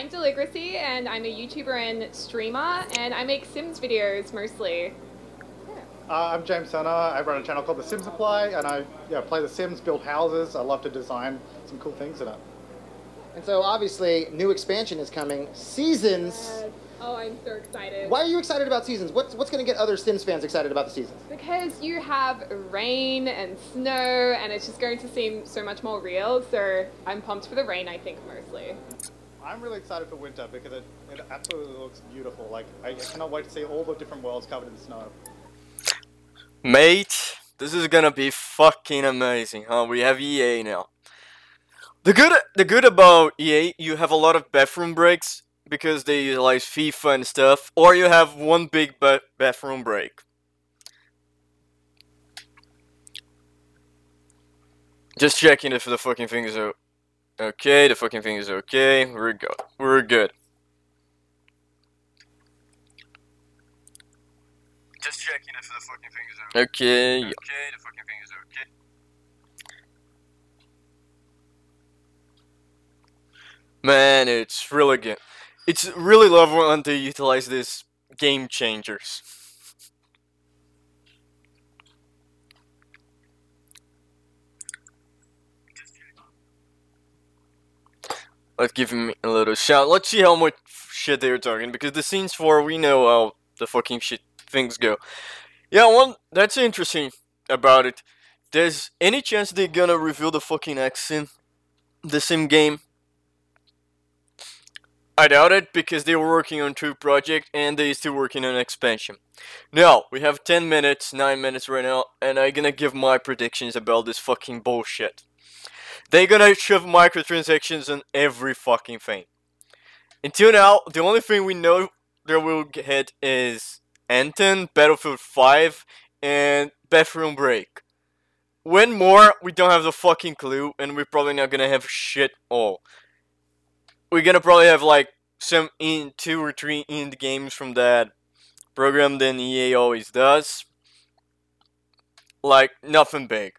I'm Deligracy, and I'm a YouTuber and streamer, and I make Sims videos mostly. I'm James Turner. I run a channel called The Sim Supply, and I play The Sims, build houses. I love to design some cool things in it. And so obviously, new expansion is coming. Seasons. Oh, I'm so excited. Why are you excited about Seasons? What's going to get other Sims fans excited about the Seasons? Because you have rain and snow, and it's just going to seem so much more real. So I'm pumped for the rain, I think, mostly. I'm really excited for winter because it absolutely looks beautiful. Like, I cannot wait to see all the different worlds covered in snow. Mate, this is gonna be fucking amazing, huh? We have EA now. The good about EA, you have a lot of bathroom breaks because they utilize FIFA and stuff, or you have one big bathroom break. Just checking if the fucking thing is okay. The fucking thing is okay. We're good. We're good. Just checking if the fucking thing is okay. Okay, the fucking thing is okay. Man, it's really good. It's really love when they utilize these game changers. Let's give him a little shout. Let's see how much shit they're talking, because the scenes for we know how the fucking shit things go. Yeah, one that's interesting about it. There's any chance they're gonna reveal the fucking X in the sim game? I doubt it, because they were working on 2 projects and they're still working on expansion. Now, we have 10 minutes, 9 minutes right now, and I'm gonna give my predictions about this fucking bullshit. They're gonna shove microtransactions on every fucking thing. Until now, the only thing we know that we'll get is Anton, Battlefield 5, and Bathroom Break. When more, we don't have the fucking clue, and we're probably not gonna have shit all. We're gonna probably have like some 2 or 3 indie games from that program than EA always does. Like, nothing big.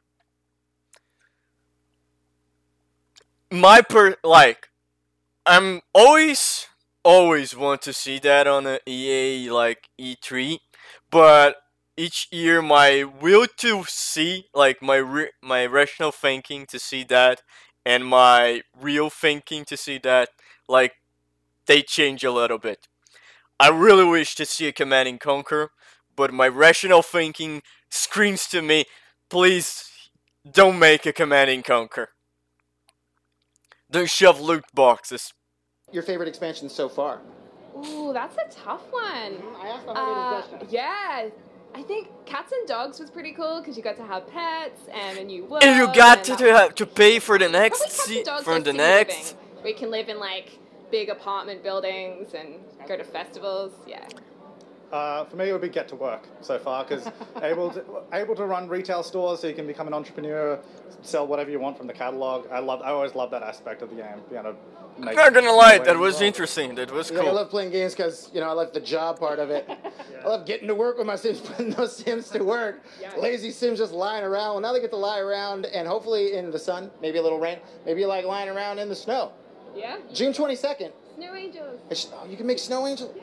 I'm always want to see that on a EA like E3, but each year my will to see, like my rational thinking to see that, and my real thinking to see that, like, they change a little bit. I really wish to see a Command and Conquer, but my rational thinking screams to me, please don't make a Command and Conquer. Don't shove loot boxes. Your favorite expansion so far? Ooh, that's a tough one. I asked the hard question. Yeah. I think Cats and Dogs was pretty cool because you got to have pets and a new world. And you got to pay for the next Living, where you can live in like big apartment buildings and go to festivals. Yeah. For me, it would be Get to Work so far, because able to run retail stores, so you can become an entrepreneur, sell whatever you want from the catalog. I always love that aspect of the game. You know, I'm not gonna lie, that was interesting. That was cool. I love playing games because I like the job part of it. I love getting to work with my Sims, putting those Sims to work. Lazy Sims just lying around. Well, now they get to lie around, and hopefully in the sun, maybe a little rain, maybe like lying around in the snow. Yeah. June 22nd. Snow angels. You can make snow angels.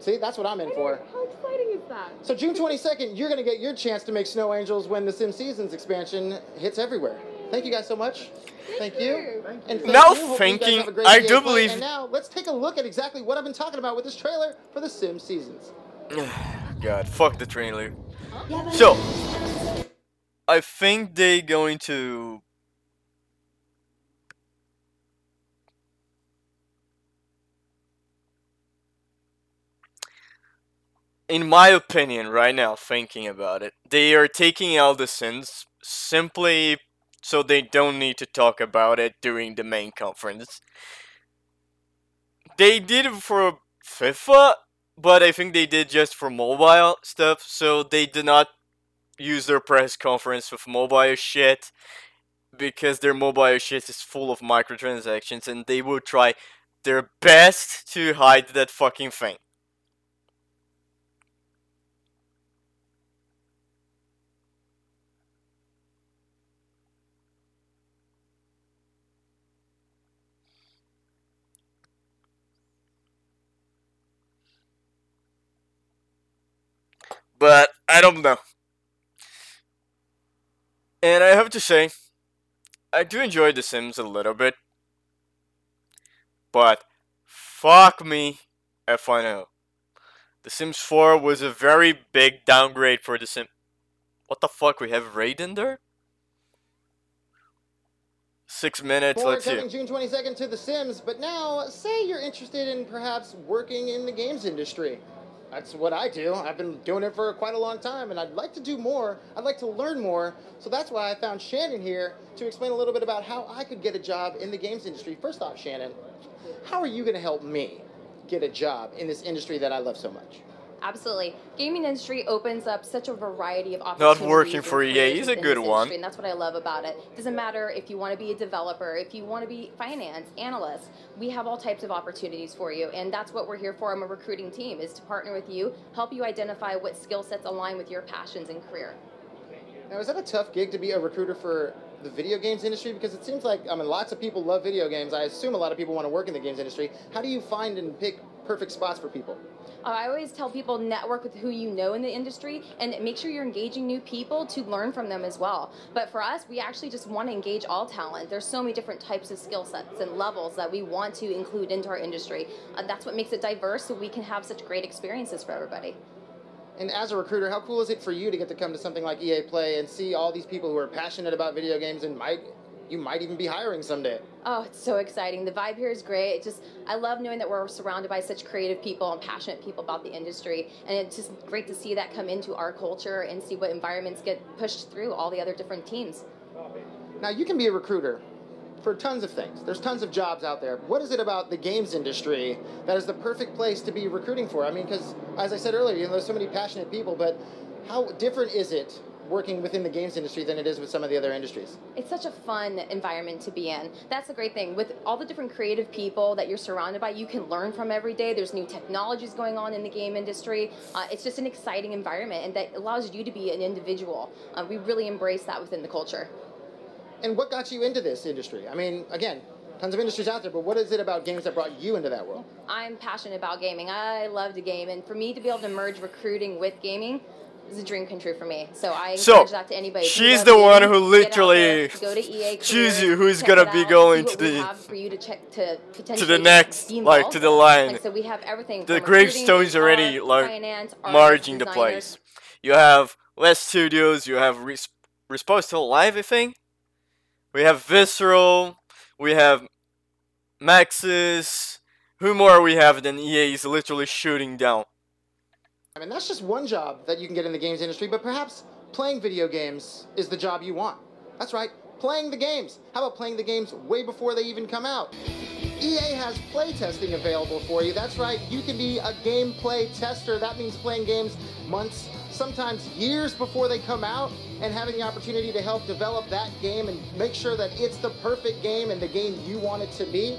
See, that's what I'm in for. How exciting is that? So June 22nd, you're going to get your chance to make snow angels when the Sim Seasons expansion hits everywhere. Thank you guys so much. Thank you. And I do believe. And now let's take a look at exactly what I've been talking about with this trailer for the Sim Seasons. God, fuck the trailer. So, I think they're going to. In my opinion, right now, thinking about it, they are taking out the Sims simply so they don't need to talk about it during the main conference. They did it for FIFA, but I think they did just for mobile stuff, so they did not use their press conference with mobile shit, because their mobile shit is full of microtransactions, and they will try their best to hide that fucking thing. But I don't know. And I have to say, I do enjoy The Sims a little bit. But fuck me if I know. The Sims 4 was a very big downgrade for The Sims. What the fuck? We have Raid in there? 6 minutes, More let's see. coming June 22nd to The Sims, but now, say you're interested in perhaps working in the games industry. That's what I do. I've been doing it for quite a long time, and I'd like to do more. I'd like to learn more. So that's why I found Shannon here to explain a little bit about how I could get a job in the games industry. First off, Shannon, how are you going to help me get a job in this industry that I love so much? Absolutely. Gaming industry opens up such a variety of opportunities. Not working for EA is a good one. And that's what I love about it. It doesn't matter if you want to be a developer, if you want to be finance, analyst. We have all types of opportunities for you, and that's what we're here for. I'm a recruiting team, is to partner with you, help you identify what skill sets align with your passions and career. Now, is that a tough gig to be a recruiter for the video games industry? Because it seems like, I mean, lots of people love video games. I assume a lot of people want to work in the games industry. How do you find and pick perfect spots for people? I always tell people network with who you know in the industry and make sure you're engaging new people to learn from them as well. But for us, we actually just want to engage all talent. There's so many different types of skill sets and levels that we want to include into our industry. That's what makes it diverse, so we can have such great experiences for everybody. And as a recruiter, how cool is it for you to get to come to something like EA Play and see all these people who are passionate about video games and you might even be hiring someday? Oh, it's so exciting. The vibe here is great. I love knowing that we're surrounded by such creative people and passionate people about the industry. And it's just great to see that come into our culture and see what environments get pushed through all the other different teams. Now, you can be a recruiter for tons of things. There's tons of jobs out there. What is it about the games industry that is the perfect place to be recruiting for? I mean, because as I said earlier, there's so many passionate people, but how different is it working within the games industry than it is with some of the other industries? It's such a fun environment to be in. That's the great thing. With all the different creative people that you're surrounded by, you can learn from every day. There's new technologies going on in the game industry. It's just an exciting environment, and that allows you to be an individual. We really embrace that within the culture. And what got you into this industry? I mean, again, tons of industries out there, but what is it about games that brought you into that world? I'm passionate about gaming. I love to game, and for me to be able to merge recruiting with gaming is a dream come true for me. So I encourage that to anybody. She's the one who literally go to EA choose you who's gonna be going to the next, like to the line. Like, so we have everything. The gravestone's already like finance, marging the place. You have less studios. You have Respawn still alive, I think. We have Visceral. We have Maxis. Who more we have than EA is literally shooting down? I mean, that's just one job that you can get in the games industry, but perhaps playing video games is the job you want. That's right, playing the games. How about playing the games way before they even come out? EA has playtesting available for you. That's right, you can be a gameplay tester. That means playing games months, sometimes years before they come out, and having the opportunity to help develop that game and make sure that it's the perfect game and the game you want it to be.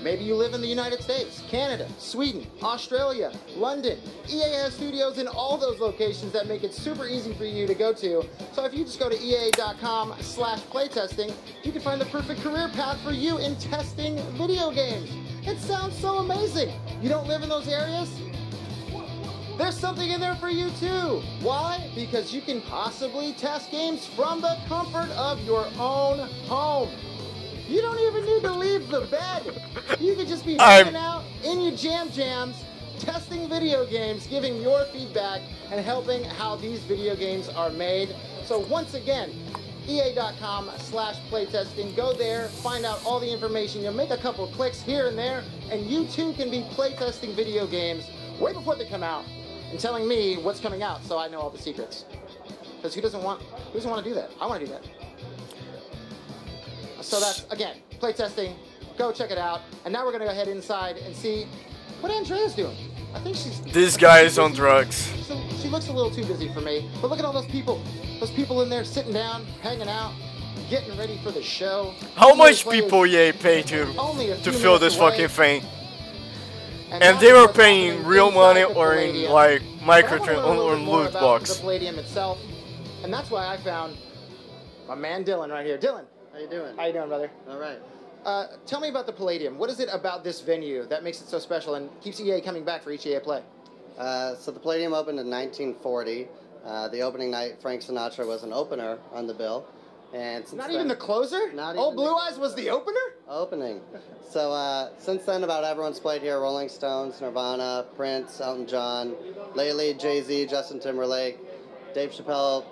Maybe you live in the United States, Canada, Sweden, Australia, London. EA has studios in all those locations that make it super easy for you to go to. So if you just go to ea.com/playtesting, you can find the perfect career path for you in testing video games. It sounds so amazing. You don't live in those areas? There's something in there for you too. Why? Because you can possibly test games from the comfort of your own home. You don't even need to leave the bed. You could just be hanging out in your jams, testing video games, giving your feedback, and helping how these video games are made. So once again, ea.com/playtesting. Go there, find out all the information. You'll make a couple clicks here and there, and you too can be playtesting video games way before they come out and telling me what's coming out so I know all the secrets. Because who doesn't want to do that? I want to do that. So that's, again, playtesting. Go check it out. And now we're going to go ahead inside and see what Andrea's doing. I think she's... This guy is on drugs. So she looks a little too busy for me. But look at all those people. Those people in there sitting down, hanging out, getting ready for the show. How much people EA pay to fill this fucking thing? And they were paying real money or in like or loot box. The Palladium itself. And that's why I found my man Dylan right here. Dylan. How you doing? How you doing, brother? All right. Tell me about the Palladium. What is it about this venue that makes it so special and keeps EA coming back for each EA play? So the Palladium opened in 1940. The opening night, Frank Sinatra was an opener on the bill. And since Not then, even the closer? Not Oh, even Blue the- Eyes was the opener? opening. So since then, about everyone's played here. Rolling Stones, Nirvana, Prince, Elton John, lately Jay-Z, Justin Timberlake. Dave Chappelle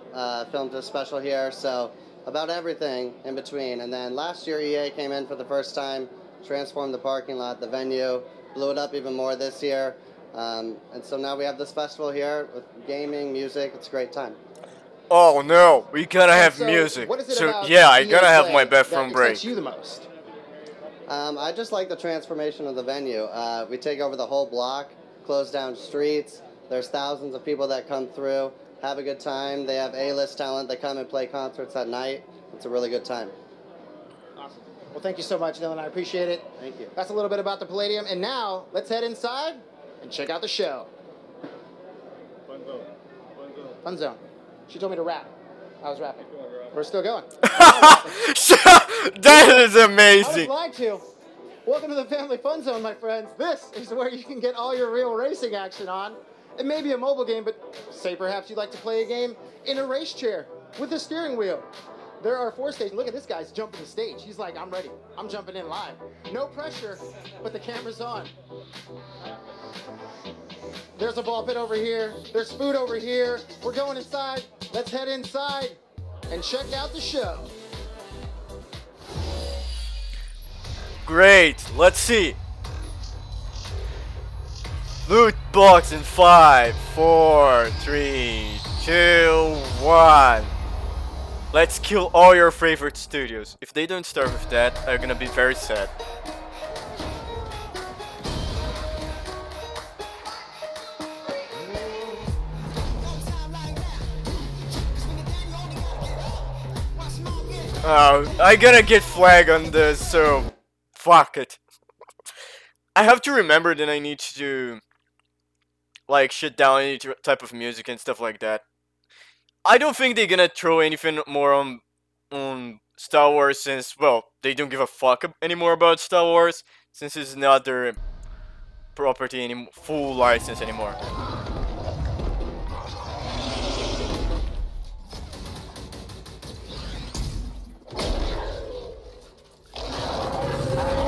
filmed a special here, so about everything in between. And then last year, EA came in for the first time, transformed the parking lot, the venue, blew it up even more this year. And so now we have this festival here with gaming, music. It's a great time. Oh no, we gotta have So, music. What is it So about yeah, I EA gotta have Play my that bathroom break. excites you the most? I just like the transformation of the venue. We take over the whole block, close down streets. There's thousands of people that come through, have a good time. They have A-list talent. They come and play concerts at night. It's a really good time. Awesome. Well, thank you so much, Dylan. I appreciate it. Thank you. That's a little bit about the Palladium. And now, let's head inside and check out the show. Fun zone. She told me to rap. I was rapping. We're still going. That is I was amazing. lied to. Welcome to the Family Fun Zone, my friends. This is where you can get all your real racing action on. It may be a mobile game, but say perhaps you'd like to play a game in a race chair with a steering wheel. There are 4 stations. Look at this guy's jumping the stage. He's like, I'm ready. I'm jumping in live. No pressure, but the camera's on. There's a ball pit over here. There's food over here. We're going inside. Let's head inside and check out the show. Great. Let's see. Loot box in 5, 4, 3, 2, 1. Let's kill all your favorite studios. If they don't start with that, I'm gonna be very sad. I gotta get flag on this, so fuck it. I have to remember that I need to like shut down any type of music and stuff like that. I don't think they're gonna throw anything more on Star Wars since, well, they don't give a fuck anymore about Star Wars since it's not their property anymore, full license anymore.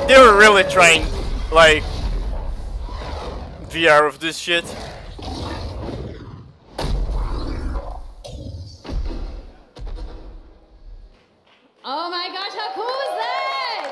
They were really trying, like, VR of this shit. Oh my gosh, how cool was that?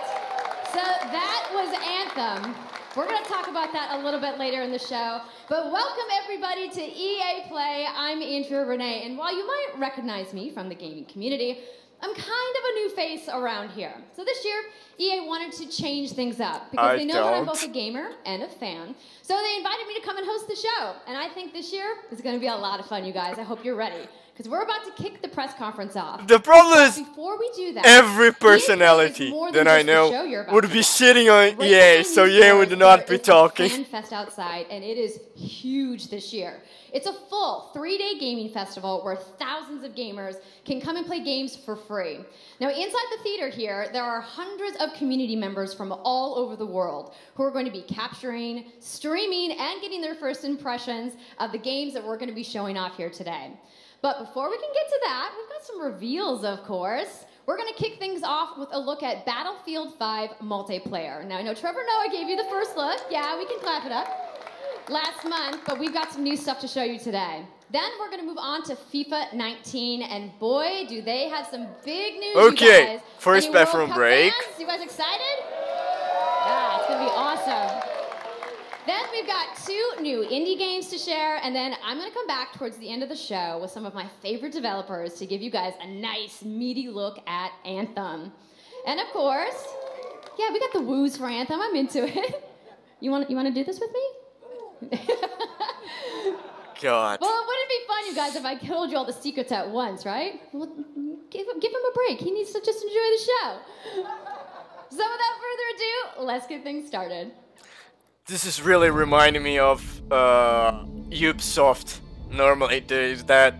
So that was Anthem. We're going to talk about that a little bit later in the show. But welcome everybody to EA Play. I'm Andrea Renee, and while you might recognize me from the gaming community, I'm kind of a new face around here. So this year, EA wanted to change things up because they know that I'm both a gamer and a fan. So they invited me to come and host the show. And I think this year is going to be a lot of fun, you guys. I hope you're ready, because we're about to kick the press conference off. The problem is, before we do that, every personality that I know would be shitting on EA, so EA would not be talking. Fan Fest outside, and it is huge this year. It's a full 3-day gaming festival where thousands of gamers can come and play games for free. Now, inside the theater here, there are hundreds of community members from all over the world who are going to be capturing, streaming, and getting their first impressions of the games that we're going to be showing off here today. But before we can get to that, we've got some reveals, of course. We're going to kick things off with a look at Battlefield 5 multiplayer. Now, I know Trevor Noah gave you the first look. Yeah, we can clap it up. Last month, but we've got some new stuff to show you today. Then we're going to move on to FIFA 19, and boy, do they have some big news, Okay, you guys. first Any World bathroom Cup break. fans? You guys excited? Yeah, it's going to be awesome. Then we've got 2 new indie games to share, and then I'm going to come back towards the end of the show with some of my favorite developers to give you guys a nice, meaty look at Anthem. And of course, yeah, we got the woos for Anthem. I'm into it. You want to do this with me? God. Well, wouldn't it be fun, you guys, if I told you all the secrets at once, right? Well, give him a break. He needs to just enjoy the show. So without further ado, let's get things started. This is really reminding me of Ubisoft. Normally does that.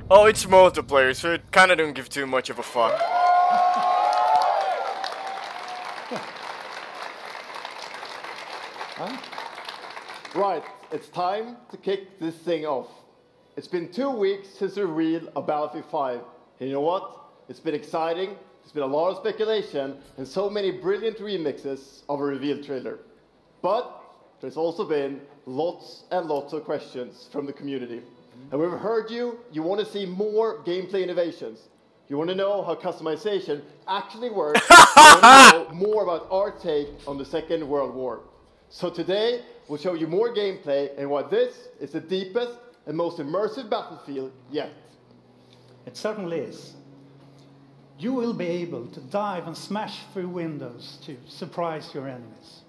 Oh, it's multiplayer, so it kinda don't give too much of a fuck. Right, it's time to kick this thing off. It's been 2 weeks since the reveal of Battlefield 5. And you know what? It's been exciting, there's been a lot of speculation, and so many brilliant remixes of a reveal trailer. But there's also been lots and lots of questions from the community. And we've heard you want to see more gameplay innovations. You want to know how customization actually works. You want to know more about our take on the Second World War. So today, we'll show you more gameplay and why this is the deepest and most immersive battlefield yet. It certainly is. You will be able to dive and smash through windows to surprise your enemies.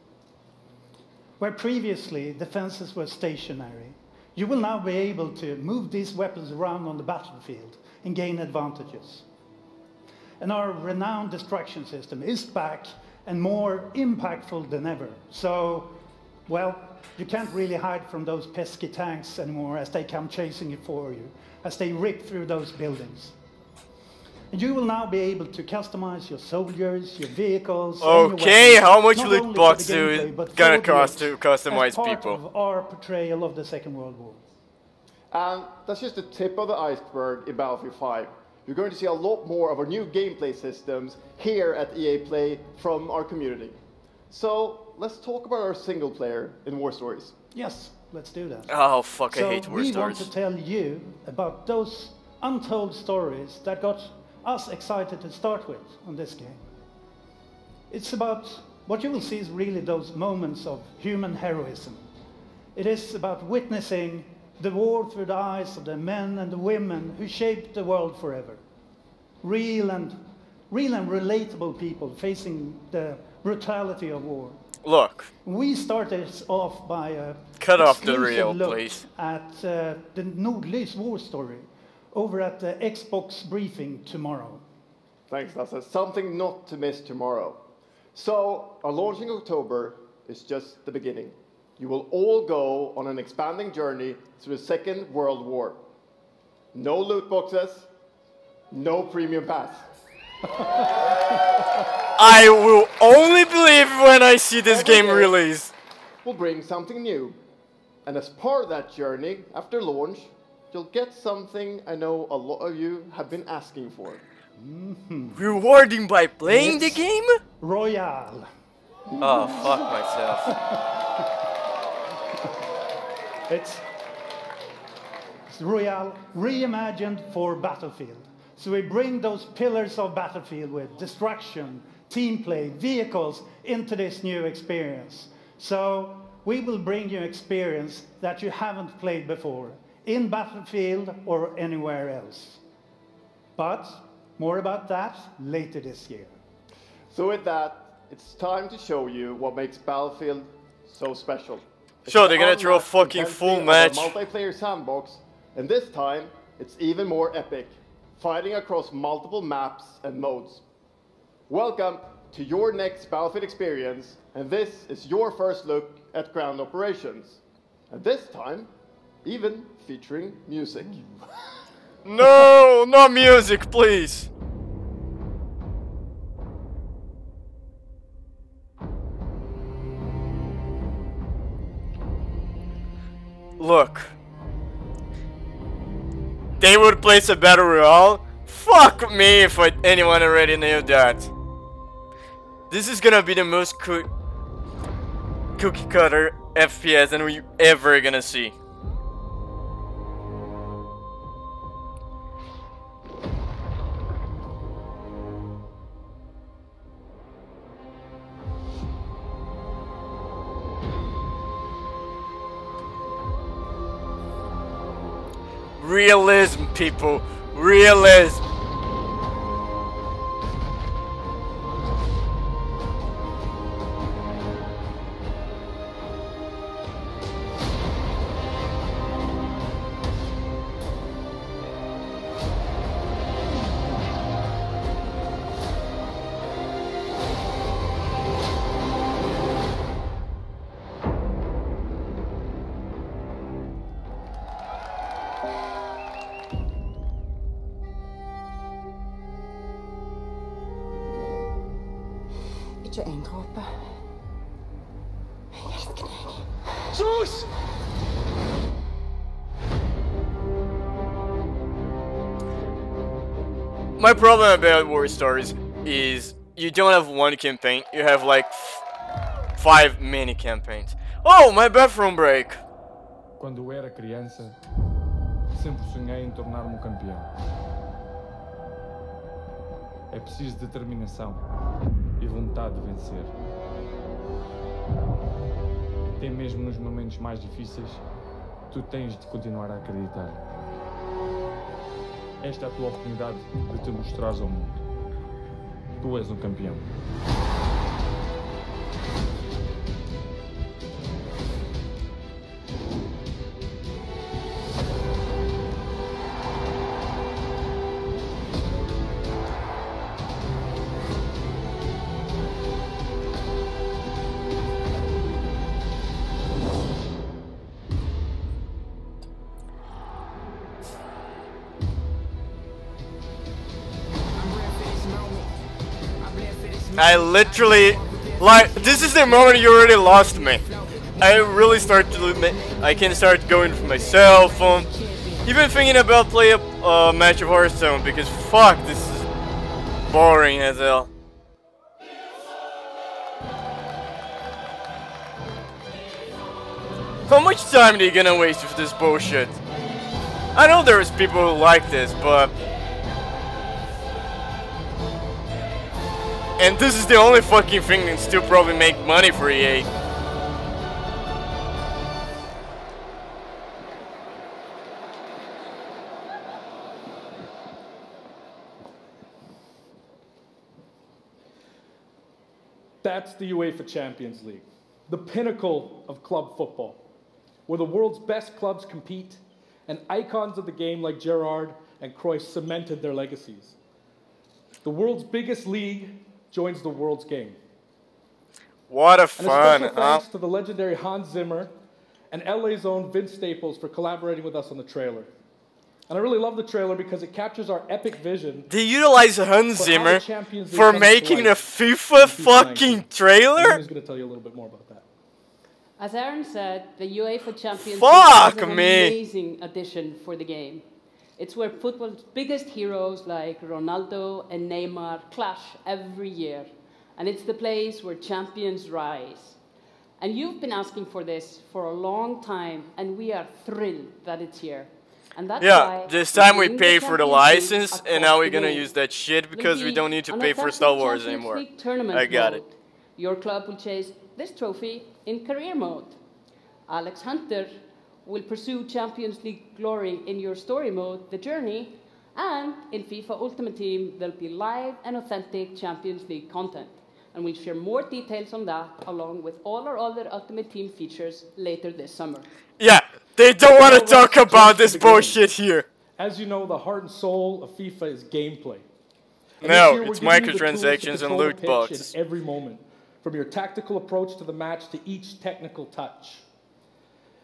Where previously defenses were stationary, you will now be able to move these weapons around on the battlefield and gain advantages. And our renowned destruction system is back and more impactful than ever. So, well, you can't really hide from those pesky tanks anymore as they come chasing you for you, as they rip through those buildings. And you will now be able to customize your soldiers, your vehicles. Okay, your weapons, how much not loot only for box the do gameplay, it but gonna for the cost to as customize part people? of our portrayal of the Second World War. And that's just the tip of the iceberg in Battlefield 5. You're going to see a lot more of our new gameplay systems here at EA Play from our community. So let's talk about our single player in War Stories. Yes, let's do that. Oh fuck, I hate war we stories. want to tell you about those untold stories that got us excited to start with on this game. It's about what you will see is really those moments of human heroism. It is about witnessing the war through the eyes of the men and the women who shaped the world forever. Real and relatable people facing the brutality of war. Look, We started off by a cut off the exclusive reel, look please. at the Nordlys war story over at the Xbox briefing tomorrow. Thanks, Lasse. Something not to miss tomorrow. So, our launch in October is just the beginning. You will all go on an expanding journey through the Second World War. No loot boxes, no premium pass. I will only believe when I see this game release. We'll bring something new. And as part of that journey, after launch, you'll get something I know a lot of you have been asking for. Rewarding by playing the game? Royale. Oh, fuck myself. It's Royale reimagined for Battlefield. So we bring those pillars of Battlefield with destruction, team play, vehicles into this new experience. So we will bring you experience that you haven't played before in Battlefield or anywhere else. But more about that later this year. So with that, it's time to show you what makes Battlefield so special. Sure, they're gonna throw a fucking full match. Multiplayer sandbox, and this time it's even more epic, fighting across multiple maps and modes. Welcome to your next Battlefield experience, and this is your first look at ground operations. And this time, even featuring music. No, not music, please. Look. They would place a battle royale? Fuck me if anyone already knew that. This is gonna be the most cookie cutter FPS that we ever gonna see. Realism, people. Realism. ikke en dråpe. Jeg elsker deg. Sus! My problem about War Stars is you don't have one campaign, you have like 5 mini campaigns. Oh, my bathroom break! Quando eu era criança, sempre sonhei em tornar-me um campeão. É preciso determinação e vontade de vencer. Até mesmo nos momentos mais difíceis, tu tens de continuar a acreditar. Esta é a tua oportunidade de te mostrares ao mundo. Tu és um campeão. I literally, like, this is the moment you already lost me. I really start to, I can start going for my cell phone, even thinking about playing a match of Hearthstone, because fuck, this is boring as hell. How much time are you gonna waste with this bullshit? I know there's people who like this, but... And this is the only fucking thing that still probably make money for EA. That's the UEFA Champions League, the pinnacle of club football, where the world's best clubs compete and icons of the game like Gerrard and Cruyff cemented their legacies. The world's biggest league joins the world's game. What a And fun, a special thanks to the legendary Hans Zimmer and LA's own Vince Staples for collaborating with us on the trailer. And I really love the trailer because it captures our epic vision. They utilize Hans Zimmer for making a FIFA fucking trailer? He's going to tell you a little bit more about that. As Aaron said, the UEFA Champions Fuck League is an me. amazing addition for the game. It's where football's biggest heroes like Ronaldo and Neymar clash every year. And it's the place where champions rise. And you've been asking for this for a long time, and we are thrilled that it's here. And that's why this time we bring pay the for the Champions League license, and now across we're the gonna game. use that shit There'll because we be don't need to an pay for authentic Star Wars Champions anymore. League tournament I got mode. it. Your club will chase this trophy in career mode. Alex Hunter will pursue Champions League glory in your story mode, The Journey, and in FIFA Ultimate Team, there'll be live and authentic Champions League content. And we'll share more details on that, along with all our other Ultimate Team features later this summer. Yeah, they don't want to talk about this bullshit here. As you know, the heart and soul of FIFA is gameplay. And No, this year we're it's giving you the tools to microtransactions and control the loot pitch boxes. in every moment, from your tactical approach to the match to each technical touch.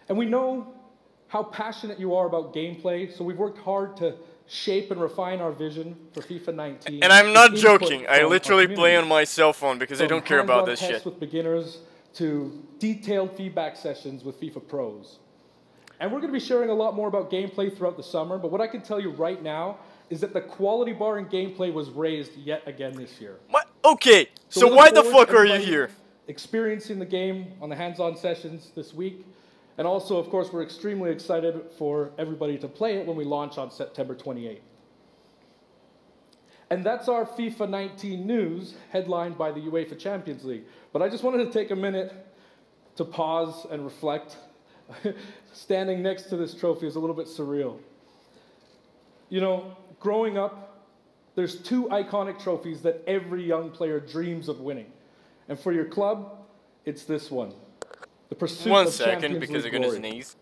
And we know how passionate you are about gameplay, so we've worked hard to shape and refine our vision for FIFA 19. And I'm not with input joking, I from our literally play community. on my cell phone because I From don't care about hands-on this tests shit. with beginners to detailed feedback sessions with FIFA pros. And we're going to be sharing a lot more about gameplay throughout the summer, but what I can tell you right now is that the quality bar in gameplay was raised yet again this year. What? Okay, so we look why the forward to fuck are you everybody here? Experiencing the game on the hands-on sessions this week. And also, of course, we're extremely excited for everybody to play it when we launch on September 28th. And that's our FIFA 19 news, headlined by the UEFA Champions League. But I just wanted to take a minute to pause and reflect. Standing next to this trophy is a little bit surreal. You know, growing up, there's two iconic trophies that every young player dreams of winning. And for your club, it's this one. The pursuit One of second, Champions because League I'm gonna glory. sneeze.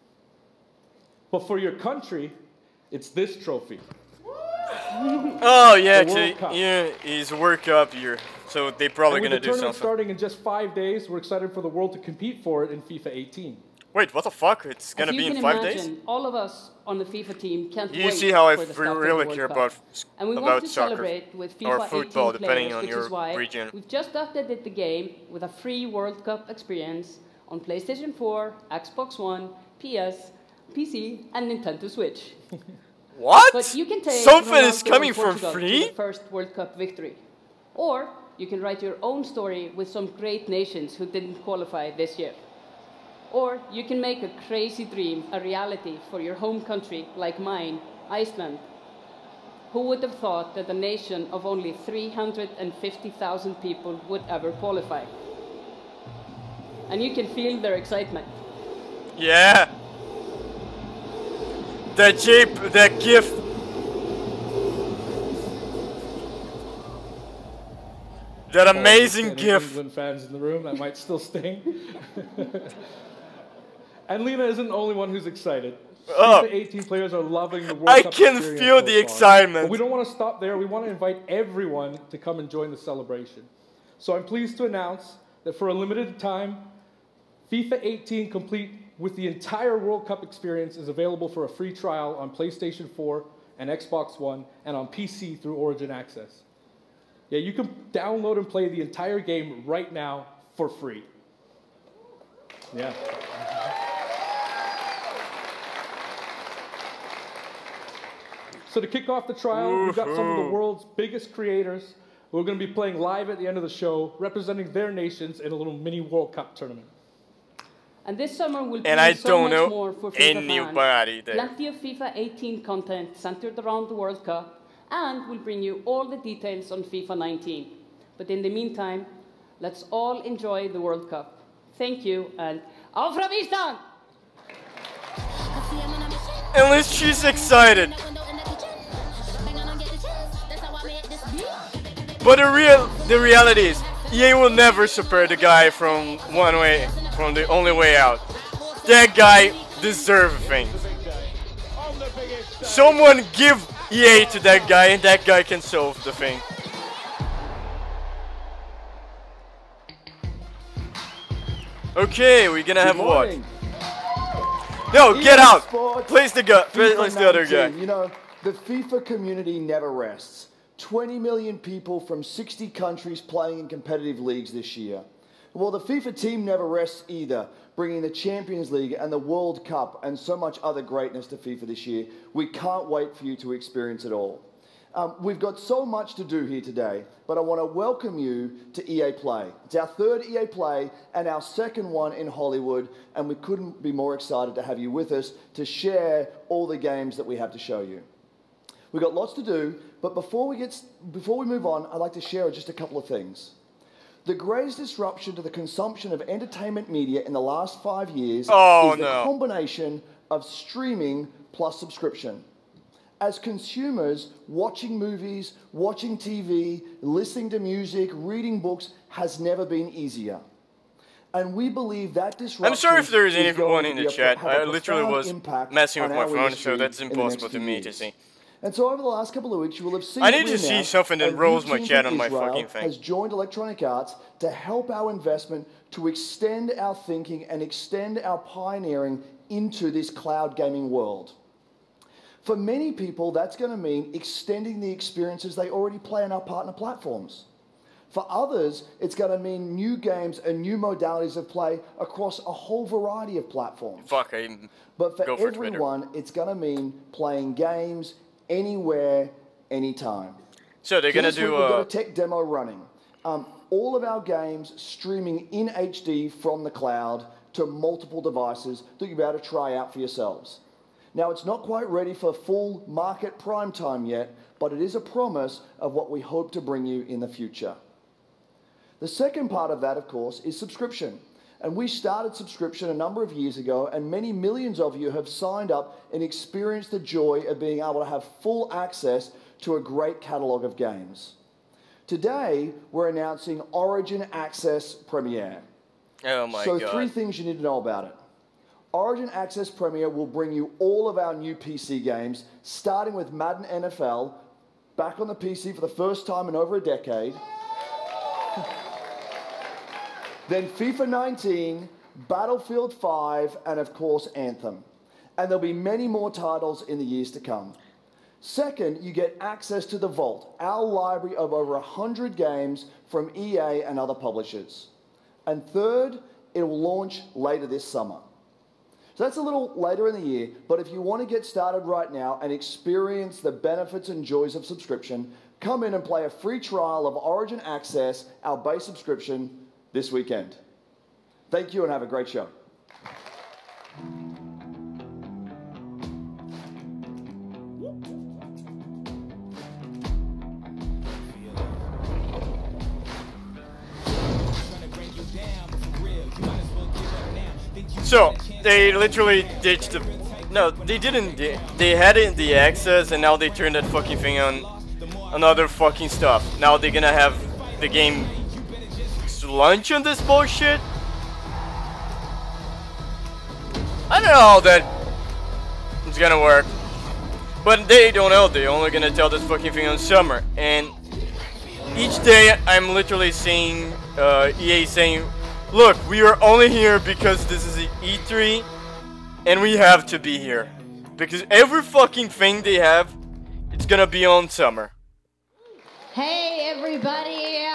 But for your country, it's this trophy. Oh yeah, The World actually, Cup. yeah, it's a World Cup year, so they're probably And with gonna the do tournament something. starting in just 5 days, we're excited for the world to compete for it in FIFA 18. Wait, what the fuck? It's gonna be in 5 days? All of us on the FIFA team can't You wait see how I for the start of the really World care Cup. And we want to soccer celebrate with or FIFA football, 18 depending players, on which your is why region. we've just updated the game with a free World Cup experience on PlayStation 4, Xbox One, PS, PC, and Nintendo Switch. What? But you can take Something Ronaldo is coming and for Portugal free? to the first World Cup victory. Or you can write your own story with some great nations who didn't qualify this year. Or you can make a crazy dream a reality for your home country like mine, Iceland. Who would have thought that a nation of only 350,000 people would ever qualify? And you can feel their excitement. Yeah. That gift. That amazing gift. England fans in the room, that might still sting. And Lena isn't the only one who's excited. Oh. FIFA 18 players are loving the World I Cup can experience feel so the far. excitement. But we don't want to stop there. We want to invite everyone to come and join the celebration. So I'm pleased to announce that for a limited time, FIFA 18 complete with the entire World Cup experience is available for a free trial on PlayStation 4 and Xbox One and on PC through Origin Access. Yeah, you can download and play the entire game right now for free. Yeah. So to kick off the trial, we've got some of the world's biggest creators who are going to be playing live at the end of the show, representing their nations in a little mini World Cup tournament. And this summer will And be I so don't much know more for FIFA anybody fans. there. Plenty of FIFA 18 content centered around the World Cup, and we'll bring you all the details on FIFA 19. But in the meantime, let's all enjoy the World Cup. Thank you, and auf Island! At least she's excited. But the reality is, EA will never support the guy from the only way out. That guy deserves a thing. Someone give EA to that guy, and that guy can solve the thing. Okay, we're gonna have what? No, get out! Place the other guy. You know, the FIFA community never rests. 20 million people from 60 countries playing in competitive leagues this year. Well, the FIFA team never rests either, bringing the Champions League and the World Cup and so much other greatness to FIFA this year. We can't wait for you to experience it all. We've got so much to do here today, but I want to welcome you to EA Play. It's our third EA Play and our second one in Hollywood, and we couldn't be more excited to have you with us to share all the games that we have to show you. We've got lots to do, but before we move on, I'd like to share just a couple of things. The greatest disruption to the consumption of entertainment media in the last 5 years is the combination of streaming plus subscription. As consumers, watching movies, watching TV, listening to music, reading books has never been easier. And we believe that disruption. I'm sorry if there is anyone in the chat. I literally was messing with my phone, so that's impossible to me to see. And so over the last couple of weeks, you will have seen I need to see something that rolls my chat on my fucking thing. Has joined Electronic Arts to help our investment to extend our thinking and extend our pioneering into this cloud gaming world. For many people, that's going to mean extending the experiences they already play on our partner platforms. For others, it's going to mean new games and new modalities of play across a whole variety of platforms. But for everyone, it's going to mean playing games anywhere, anytime. So they're going to do we've got a tech demo running. All of our games streaming in HD from the cloud to multiple devices that you'll be able to try out for yourselves. Now, it's not quite ready for full market prime time yet, but it is a promise of what we hope to bring you in the future. The second part of that, of course, is subscription. And we started subscription a number of years ago, and many millions of you have signed up and experienced the joy of being able to have full access to a great catalogue of games. Today, we're announcing Origin Access Premiere. Oh my God. So 3 things you need to know about it. Origin Access Premiere will bring you all of our new PC games, starting with Madden NFL, back on the PC for the first time in over a decade. Then FIFA 19, Battlefield 5, and of course Anthem. And there'll be many more titles in the years to come. Second, you get access to the Vault, our library of over 100 games from EA and other publishers. And third, it will launch later this summer. So that's a little later in the year, but if you want to get started right now and experience the benefits and joys of subscription, come in and play a free trial of Origin Access, our base subscription, this weekend. Thank you and have a great show. So, they literally ditched the... No, they didn't. They had it in the access and now they turned that fucking thing on another fucking stuff. Now they're gonna have the game launch on this bullshit? I don't know how that is gonna work. But they don't know. They're only gonna tell this fucking thing on summer. And each day I'm literally seeing EA saying, look, we are only here because this is E3 and we have to be here. Because every fucking thing they have, it's gonna be on summer. Hey everybody,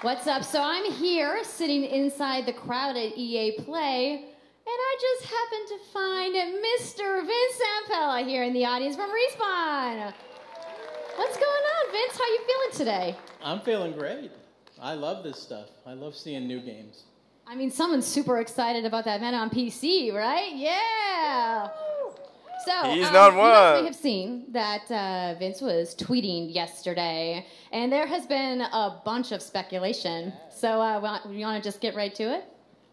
what's up? So I'm here sitting inside the crowd at EA Play, and I just happened to find Mr. Vince Zampella here in the audience from Respawn. What's going on, Vince? How you feeling today? I'm feeling great. I love this stuff. I love seeing new games. I mean, someone's super excited about that man on PC, right? Yeah! So, he's not one. You guys may have seen that Vince was tweeting yesterday, and there has been a bunch of speculation. So, you want to just get right to it?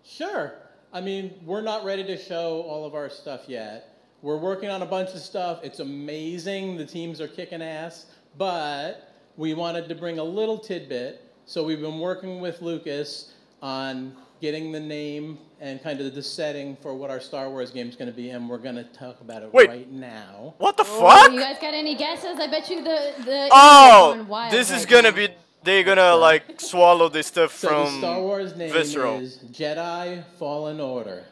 Sure. I mean, we're not ready to show all of our stuff yet. We're working on a bunch of stuff. It's amazing. The teams are kicking ass. But we wanted to bring a little tidbit. So we've been working with Lucas on getting the name and kind of the setting for what our Star Wars game is going to be, and we're going to talk about it right now. What the fuck? You guys got any guesses? I bet you the oh, this is going to be... They're going to, like, swallow this stuff from the Star Wars name Visceral. is Jedi Fallen Order.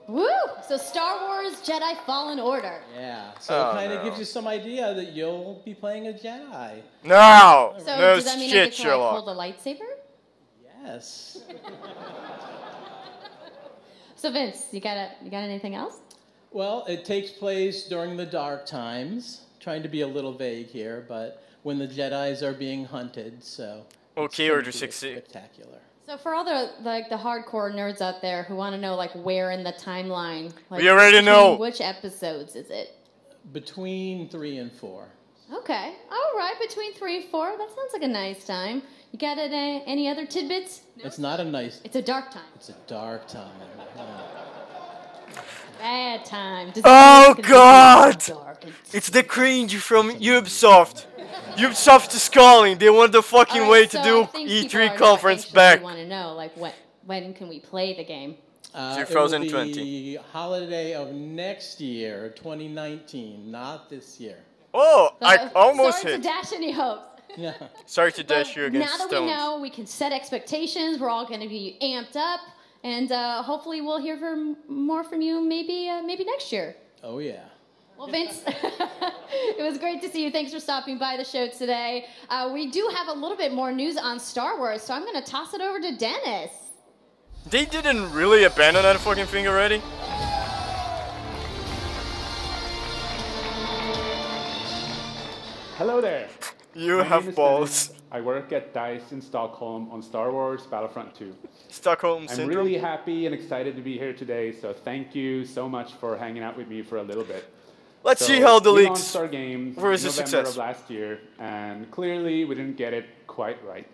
Woo! So Star Wars Jedi Fallen Order. Yeah, so it kind of gives you some idea that you'll be playing a Jedi. No! So no does that mean I shit, get to Sherlock. hold a lightsaber? Yes. So Vince, you got anything else? Well, it takes place during the Dark Times. Trying to be a little vague here, but when the Jedis are being hunted, so... Okay, Order 60. Spectacular. So for all the hardcore nerds out there who want to know where in the timeline, we already know. Which episodes is it? Between 3 and 4. Okay, all right, between 3 and 4. That sounds like a nice time. You got any other tidbits? No? It's not a nice... It's a dark time. It's a dark time. Bad time. Oh god! It's the cringe from Ubisoft. Ubisoft is calling. They want the fucking way to do E3 conference back. I want to know, when can we play the game? 2020. It will be holiday of next year, 2019, not this year. Oh, I almost sorry hit. Sorry to dash any hopes. Yeah. Sorry to dash you against Now that stones. we know, we can set expectations. We're all going to be amped up, and hopefully we'll hear more from you maybe next year. Oh yeah. Well, Vince, it was great to see you. Thanks for stopping by the show today. We do have a little bit more news on Star Wars, so I'm going to toss it over to Dennis. They didn't really abandon that fucking thing already? Hello there. You My have name is balls. Dennis. I work at DICE in Stockholm on Star Wars Battlefront 2. Stockholm I'm Syndrome. really happy and excited to be here today, so thank you so much for hanging out with me for a little bit. Let's see how the we leaks launched our game were a in November success. of last year, and clearly we didn't get it quite right.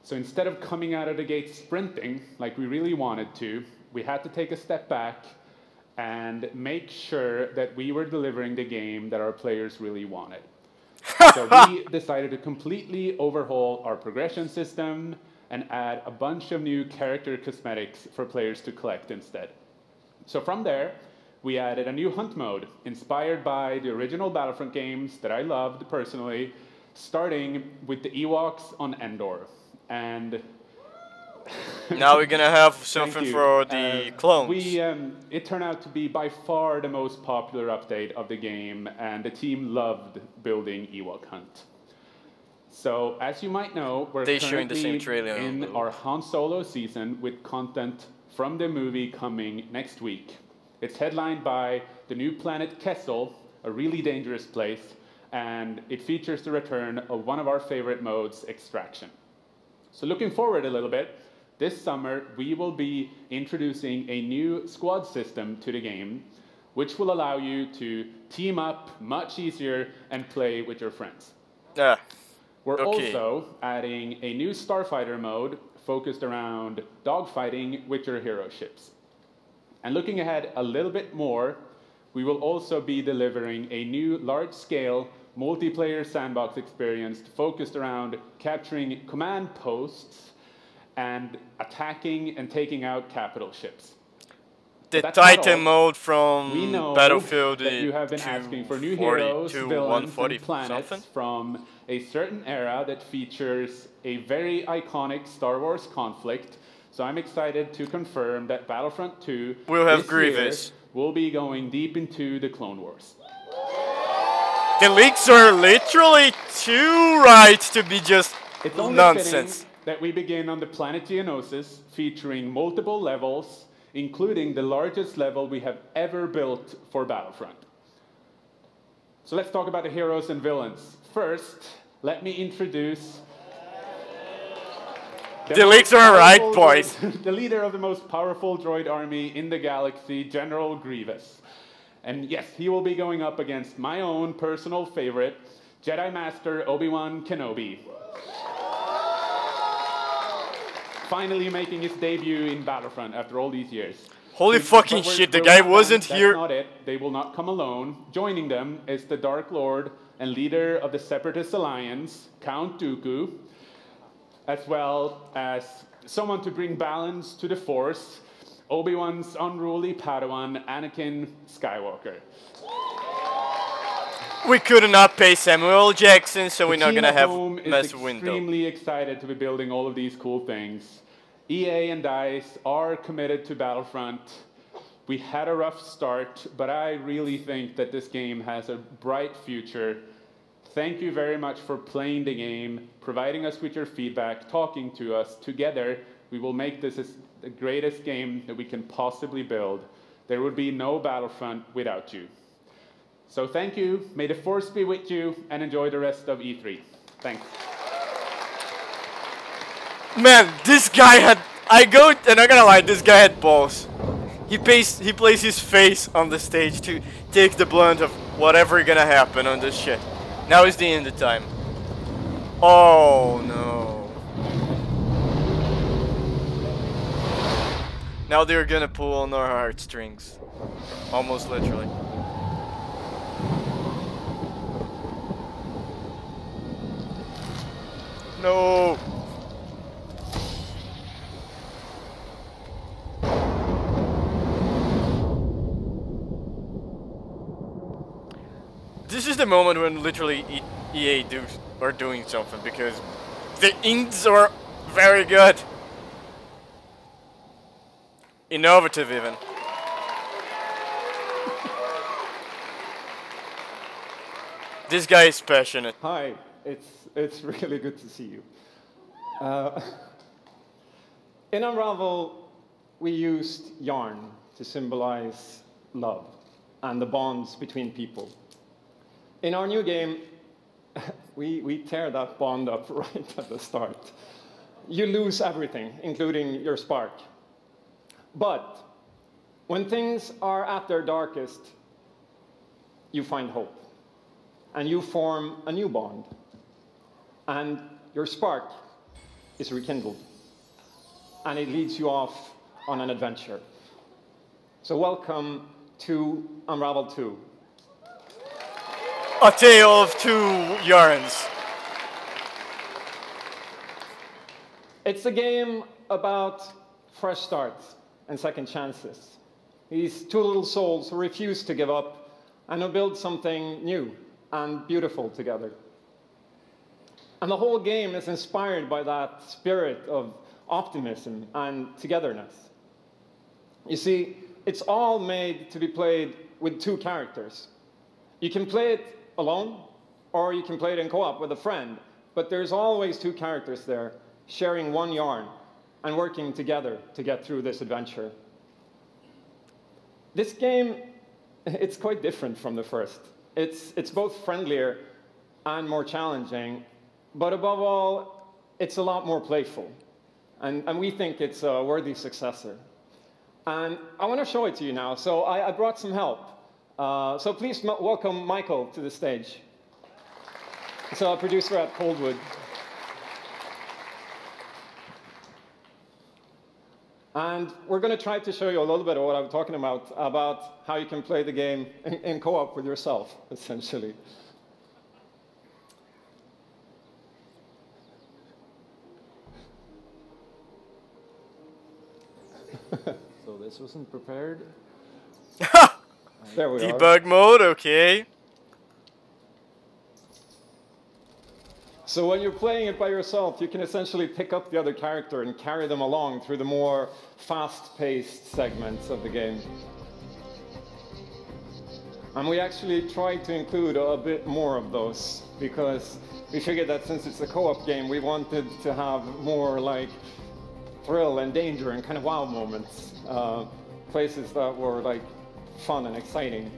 So instead of coming out of the gate sprinting like we really wanted to, we had to take a step back and make sure that we were delivering the game that our players really wanted. So we decided to completely overhaul our progression system and add a bunch of new character cosmetics for players to collect instead. So from there, we added a new hunt mode inspired by the original Battlefront games that I loved personally, starting with the Ewoks on Endor. And Now we're gonna have Thank something you. for the clones. It turned out to be by far the most popular update of the game, and the team loved building Ewok Hunt. So, as you might know, we're They showing the same currently trailer on in the- our Han Solo season with content from the movie coming next week. It's headlined by the new planet Kessel, a really dangerous place, and it features the return of one of our favorite modes, Extraction. So looking forward a little bit, this summer we will be introducing a new squad system to the game, which will allow you to team up much easier and play with your friends. We're also adding a new starfighter mode focused around dogfighting with your hero ships. And looking ahead a little bit more, we will also be delivering a new large-scale multiplayer sandbox experience focused around capturing command posts and attacking and taking out capital ships. The Titan mode from We know Battlefield that you have been asking for new heroes, villains, and planets from a certain era that features a very iconic Star Wars conflict. So I'm excited to confirm that Battlefront 2 will have this Grievous. year will be going deep into the Clone Wars. The leaks are literally too right to be just It's only nonsense. fitting that we begin on the planet Geonosis, featuring multiple levels, including the largest level we have ever built for Battlefront. So let's talk about the heroes and villains. First, let me introduce The leaks are right, boys. the leader of the most powerful droid army in the galaxy, General Grievous. And yes, he will be going up against my own personal favorite, Jedi Master Obi-Wan Kenobi. Finally making his debut in Battlefront after all these years. Holy fucking shit, the guy wasn't here. That's not it. They will not come alone. Joining them is the Dark Lord and leader of the Separatist Alliance, Count Dooku, as well as someone to bring balance to the Force, Obi-Wan's unruly Padawan, Anakin Skywalker. We could not pay Samuel Jackson, so we're The not team gonna at have home is massive window. extremely excited to be building all of these cool things. EA and DICE are committed to Battlefront. We had a rough start, but I really think that this game has a bright future. Thank you very much for playing the game, providing us with your feedback, talking to us. Together, we will make this the greatest game that we can possibly build. There would be no Battlefront without you. So thank you, may the Force be with you, and enjoy the rest of E3. Thanks. Man, this guy had... I'm not gonna lie, this guy had balls. He plays his face on the stage to take the blunt of whatever gonna happen on this shit. Now is the end of time. Oh no. Now they're gonna pull on our heartstrings. Almost literally. No. This is the moment when literally EA are doing something, because the inks are very good. Innovative even. This guy is passionate. Hi, it's really good to see you. In Unravel, we used yarn to symbolize love and the bonds between people. In our new game, we tear that bond up right at the start. You lose everything, including your spark. But when things are at their darkest, you find hope. And you form a new bond. And your spark is rekindled. And it leads you off on an adventure. So welcome to Unravel 2. A tale of two yarns. It's a game about fresh starts and second chances. These two little souls who refuse to give up and who build something new and beautiful together. And the whole game is inspired by that spirit of optimism, and togetherness. You see, it's all made to be played with two characters. You can play it alone, or you can play it in co-op with a friend, but there's always two characters there, sharing one yarn, and working together to get through this adventure. This game, it's quite different from the first. It's both friendlier and more challenging, but above all, it's a lot more playful. And we think it's a worthy successor. And I want to show it to you now, so I brought some help. So please welcome Michael to the stage. He's a producer at Coldwood. And we're going to try to show you a little bit of what I'm talking about how you can play the game in co-op with yourself, essentially. So this wasn't prepared. There we are. Debug mode, okay. So when you're playing it by yourself, you can essentially pick up the other character and carry them along through the more fast-paced segments of the game. And we actually tried to include a bit more of those, because we figured that since it's a co-op game, we wanted to have more like thrill and danger and kind of wow moments. Places that were like fun and exciting.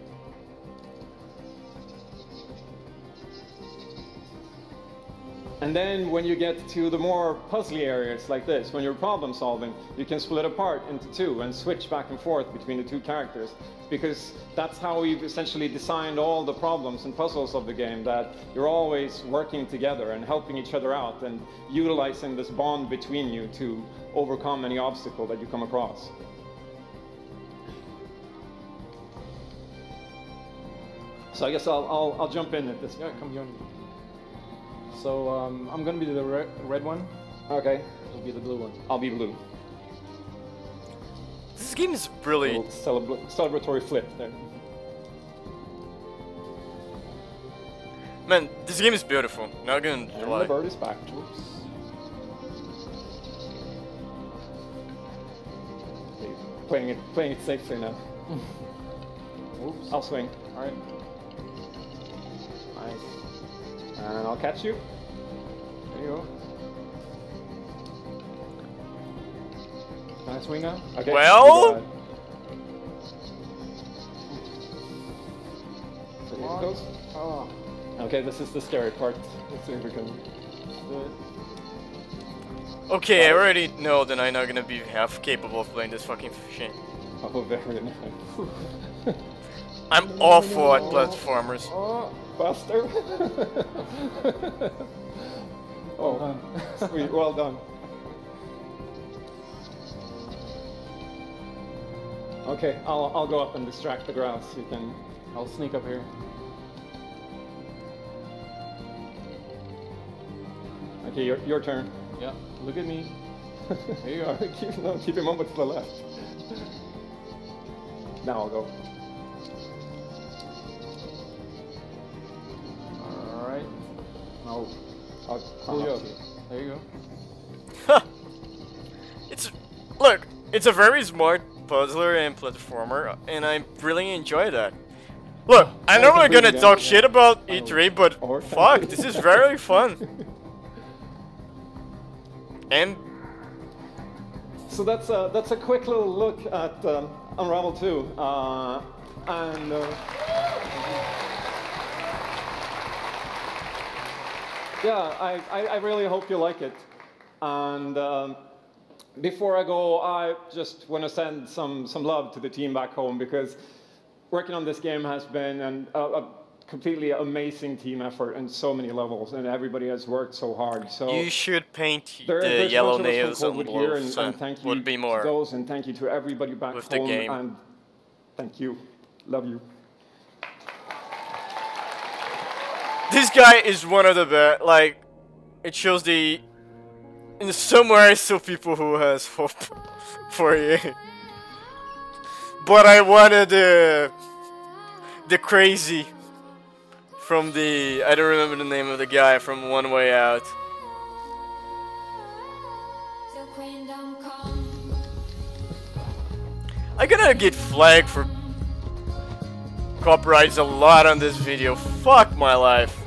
And then when you get to the more puzzly areas like this, when you're problem solving, you can split apart into two and switch back and forth between the two characters, because that's how we've essentially designed all the problems and puzzles of the game, that you're always working together and helping each other out and utilizing this bond between you to overcome any obstacle that you come across. So I guess I'll jump in at this point. Yeah, come on. So I'm gonna be the red one. Okay. You'll be the blue one. I'll be blue. This game is really celebratory flip there. Man, this game is beautiful. Not gonna lie. The bird is back. Oops. Okay, playing it safely now. Oops. I'll swing. All right. Nice. And I'll catch you. There you go. Can I swing now? Okay. Well. So here it goes. Oh. Okay, this is the scary part. Let's see if we can do it. Okay, I already know that I'm not gonna be half capable of playing this fucking shit. Oh, very nice. I'm awful at platformers. Oh, faster. Oh, sweet, well done. Okay, I'll go up and distract the grass. You can. I'll sneak up here. Okay, your turn. Yeah, look at me. Here you are. Keep him over to the left. Now I'll go. All right. No. I'll pull you up. There you go. Look, it's a very smart puzzler and platformer, and I really enjoy that. Look, I know we're gonna talk shit about E3, but fuck, this is very fun. And so that's a quick little look at Unravel 2, yeah, I really hope you like it. And before I go, I just want to send some love to the team back home, because working on this game has been a completely amazing team effort on so many levels, and everybody has worked so hard. So you should paint the yellow nails on blue, and thank you would be more to those, and thank you to everybody back with home. The game. And thank you, love you. This guy is one of the best. Like, it shows the. In some ways, still people who has hope for you. But I wanted the crazy from the. I don't remember the name of the guy from One Way Out. I'm gonna get flagged for copyrights a lot on this video. Fuck my life.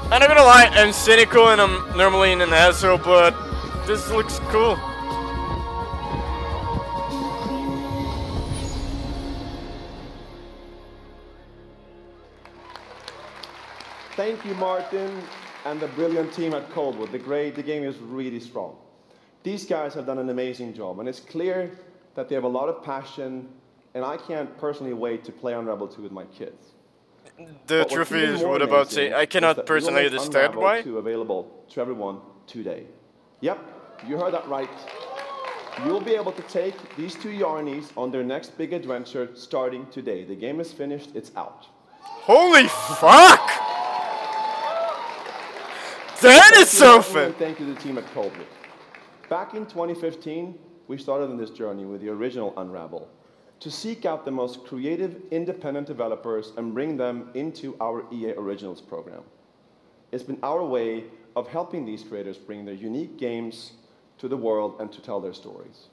I'm not gonna lie, I'm cynical and I'm normally an asshole, but this looks cool. Thank you, Martin, and the brilliant team at Coldwood. The game is really strong. These guys have done an amazing job, and it's clear that they have a lot of passion, and I can't personally wait to play Unravel 2 with my kids. The truth is, what about say, I cannot personally understand why. 2 available to everyone today. Yep, you heard that right. You'll be able to take these 2 Yarnies on their next big adventure starting today. The game is finished, it's out. Holy fuck! That is so fun! Thank you to the team at Coldwood. Back in 2015, we started on this journey with the original Unravel to seek out the most creative independent developers and bring them into our EA Originals program. It's been our way of helping these creators bring their unique games to the world and to tell their stories.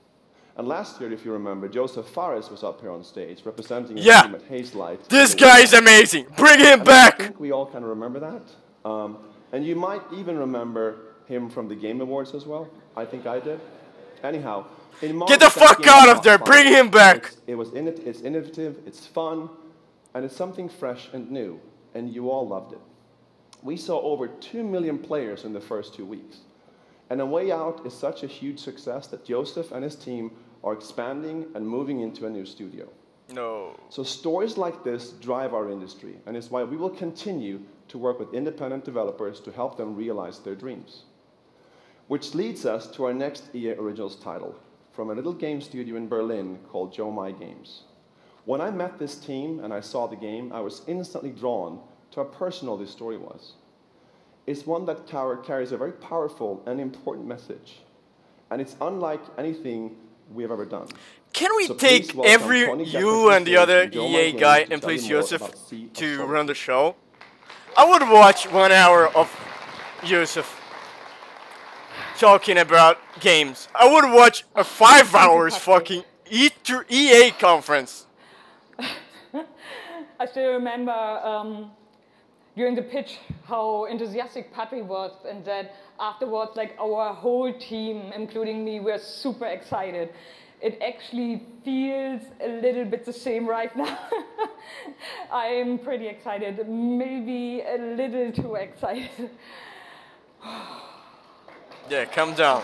And last year, if you remember, Joseph Fares was up here on stage representing his team at Hazelight. This guy is amazing! Bring him back! I think we all kind of remember that. And you might even remember him from the Game Awards as well. I think I did. Anyhow, get the fuck out of there! Bring him back! It's innovative, it's fun, and it's something fresh and new, and you all loved it. We saw over 2 million players in the first 2 weeks. And A Way Out is such a huge success that Joseph and his team are expanding and moving into a new studio. No. So stories like this drive our industry, and it's why we will continue to work with independent developers to help them realize their dreams. Which leads us to our next EA Originals title, from a little game studio in Berlin called Joe My Games. When I met this team and I saw the game, I was instantly drawn to how personal this story was. It's one that carries a very powerful and important message, and it's unlike anything we have ever done. Can we take every you and the other EA guy and please Joseph to run the show? I would watch 1 hour of Joseph talking about games. I would watch a 5 hours fucking EA conference. I still remember during the pitch how enthusiastic Patrick was, and that afterwards, like, our whole team, including me, were super excited. It actually feels a little bit the same right now. I'm pretty excited, maybe a little too excited. Yeah, calm down.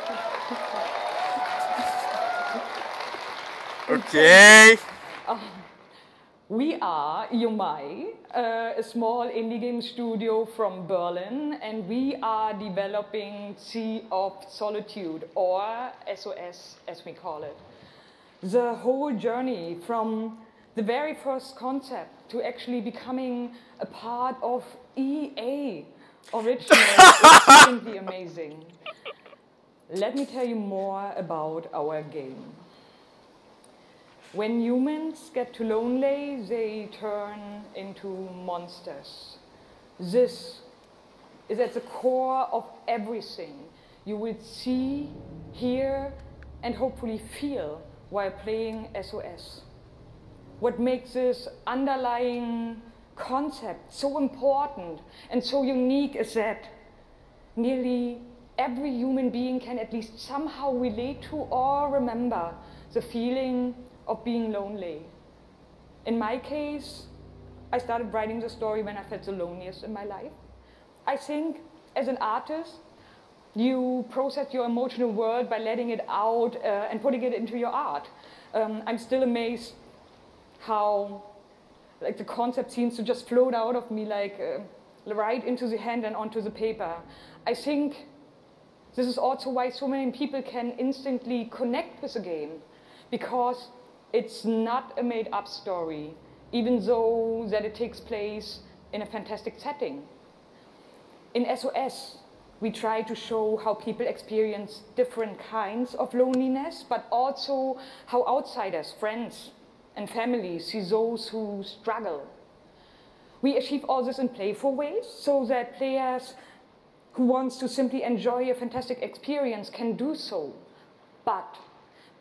Okay. We are Yomai, a small indie game studio from Berlin, and we are developing Sea of Solitude, or SOS as we call it. The whole journey from the very first concept to actually becoming a part of EA Originals is simply amazing. Let me tell you more about our game. When humans get too lonely, they turn into monsters. This is at the core of everything you will see, hear, and hopefully feel while playing SOS. What makes this underlying concept so important and so unique is that nearly every human being can at least somehow relate to or remember the feeling of being lonely. In my case, I started writing the story when I felt the loneliest in my life. I think as an artist, you process your emotional world by letting it out and putting it into your art. I'm still amazed how the concept seems to just float out of me like right into the hand and onto the paper. I think this is also why so many people can instantly connect with the game, because it's not a made-up story, even though that it takes place in a fantastic setting. In SOS, we try to show how people experience different kinds of loneliness, but also how outsiders, friends, and families see those who struggle. We achieve all this in playful ways so that players who wants to simply enjoy a fantastic experience can do so. But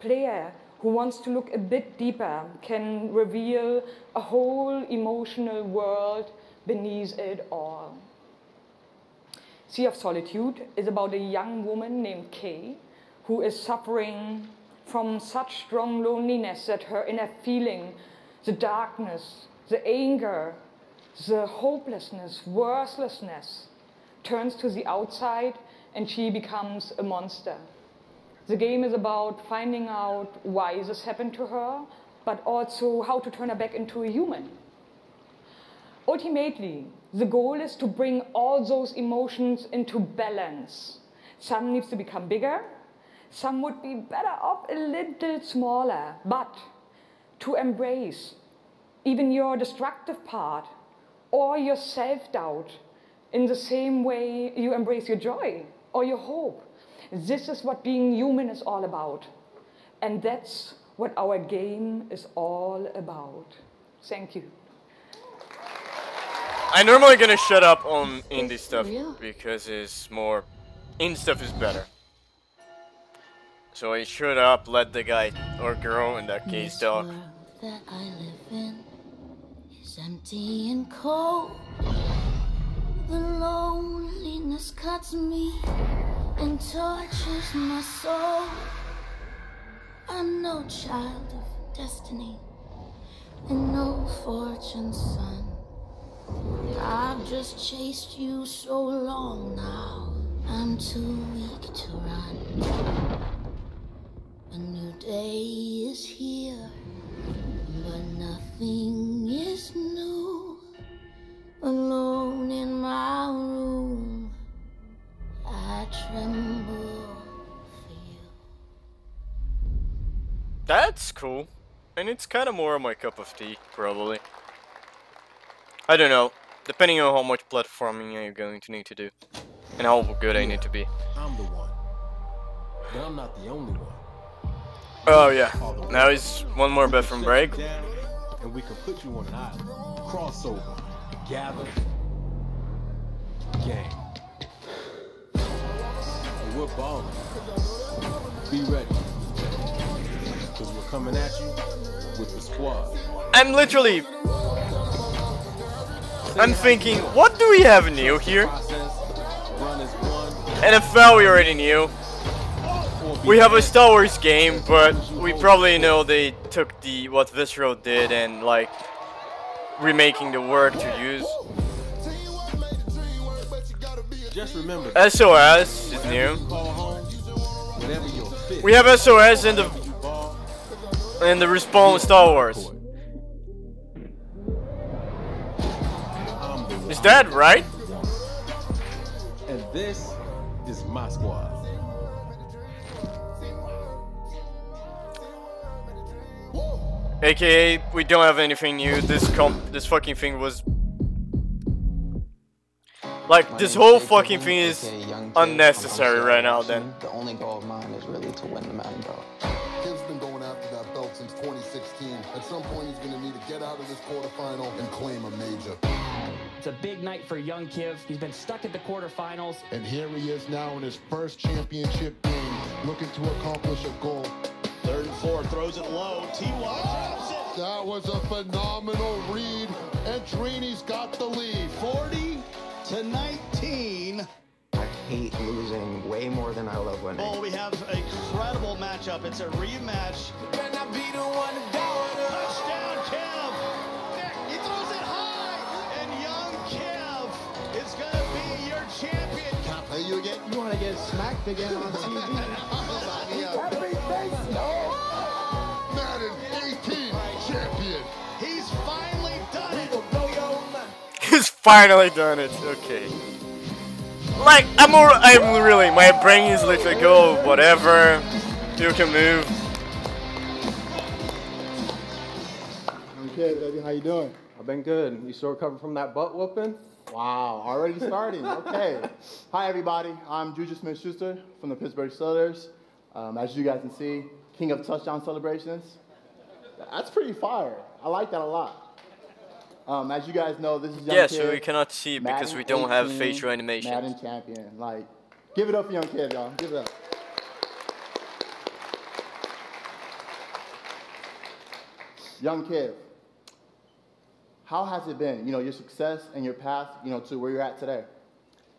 player who wants to look a bit deeper can reveal a whole emotional world beneath it all. Sea of Solitude is about a young woman named Kay who is suffering from such strong loneliness that her inner feeling, the darkness, the anger, the hopelessness, worthlessness, turns to the outside and she becomes a monster. The game is about finding out why this happened to her, but also how to turn her back into a human. Ultimately, the goal is to bring all those emotions into balance. Some needs to become bigger, some would be better off a little smaller, but to embrace even your destructive part or your self-doubt in the same way you embrace your joy or your hope. This is what being human is all about. And that's what our game is all about. Thank you. I'm normally gonna shut up on indie stuff because it's more... indie stuff is better. So I shut up, let the guy or girl in that case talk. This world that I live in is empty and cold. The loneliness cuts me and tortures my soul. I'm no child of destiny and no fortune's son. I've just chased you so long now, I'm too weak to run. A new day is here, but nothing is new. Alone in my room, I tremble for you. That's cool. And it's kind of more of my cup of tea, probably. I don't know. Depending on how much platforming I'm going to need to do. And how good I need to be. I'm the one. But I'm not the only one. Oh yeah. Now it's one more bathroom break. And we can put you on an island. Crossover. Gather. Gang. And we're balling. Be ready. Because we're coming at you with the squad. I'm literally... I'm thinking, what do we have new here? NFL we already knew. We have a Star Wars game, but we probably know they took the what Visceral did and like remaking the word to use. Just remember, SOS is new. We have SOS in the Respawn Star Wars. Is that right? And this is my squad. AKA, we don't have anything new. This fucking thing was... like, this whole fucking thing is unnecessary right now, then. The only goal of mine is really to win the Mountain Belt. Kiv's been going after that belt since 2016. At some point, he's going to need to get out of this quarterfinal and claim a major. It's a big night for young Kiv. He's been stuck at the quarterfinals. And here he is now in his first championship game, looking to accomplish a goal. 3rd and 4, throws it low. T.Y. drops it. That was a phenomenal read, and Trini's got the lead. 40-19. I hate losing way more than I love winning. Oh, we have a credible matchup. It's a rematch. Can I be the one down? Touchdown, Kev. He throws it high, and young Kev is going to be your champion. Can I play you again? You want to get smacked again on TV? Madden 18 champion. He's finally done it. He's finally done it. Okay. Like, I'm really, my brain is literally go, whatever. You can move. Okay, baby, how you doing? I've been good. You still recovering from that butt whooping? Wow, already starting. Okay. Hi, everybody. I'm Juju Smith-Schuster from the Pittsburgh Steelers. As you guys can see, king of touchdown celebrations. That's pretty fire. I like that a lot. As you guys know, this is Young Yeah, Kid, so we cannot see because Madden we don't have 18, facial animation. Madden champion. Like, give it up for Young Kid, y'all. Give it up. Young Kid, how has it been? You know, your success and your path, you know, to where you're at today.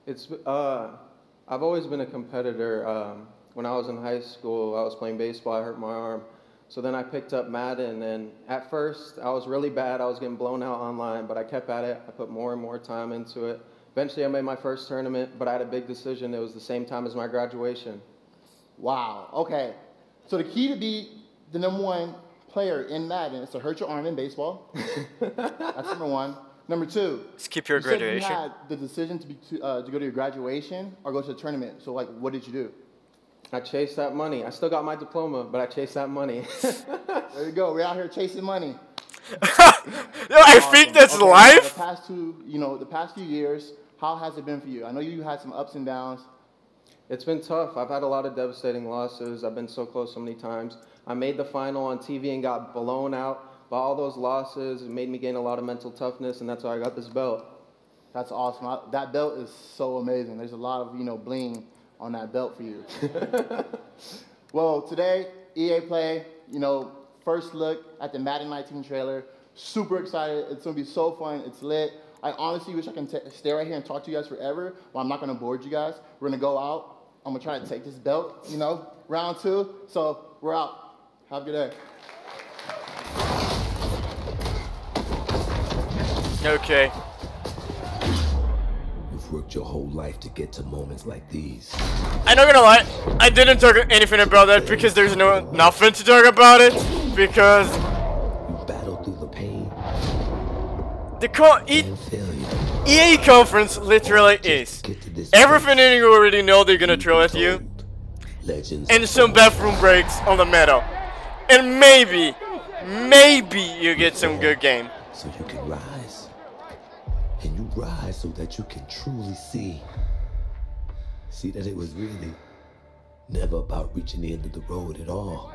It's I've always been a competitor. When I was in high school, I was playing baseball. I hurt my arm, so then I picked up Madden. And at first, I was really bad. I was getting blown out online, but I kept at it. I put more and more time into it. Eventually, I made my first tournament, but I had a big decision. It was the same time as my graduation. Wow. Okay. So the key to be the #1 player in Madden is to hurt your arm in baseball. That's number one. Number two. Skip your graduation. You had the decision to go to your graduation or go to the tournament. So, like, what did you do? I chased that money. I still got my diploma, but I chased that money. There you go. We're out here chasing money. I think that's life. The past few years, how has it been for you? I know you had some ups and downs. It's been tough. I've had a lot of devastating losses. I've been so close so many times. I made the final on TV and got blown out. But all those losses made me gain a lot of mental toughness, and that's why I got this belt. That's awesome. That belt is so amazing. There's a lot of, bling on that belt for you. Well, today, EA Play, first look at the Madden 19 trailer. Super excited. It's going to be so fun. It's lit. I honestly wish I can stay right here and talk to you guys forever, but I'm not going to board you guys. We're going to go out. I'm going to try to take this belt, round 2. So we're out. Have a good day. Okay. You've worked your whole life to get to moments like these. I'm not gonna lie, I didn't talk anything about that because there's nothing to talk about it, because you battled through the pain. EA conference literally is everything you already know they're gonna throw at you, and some bathroom breaks on the meta, and maybe you get some good game. So you can rise, and you rise so that you can truly see that it was really never about reaching the end of the road at all,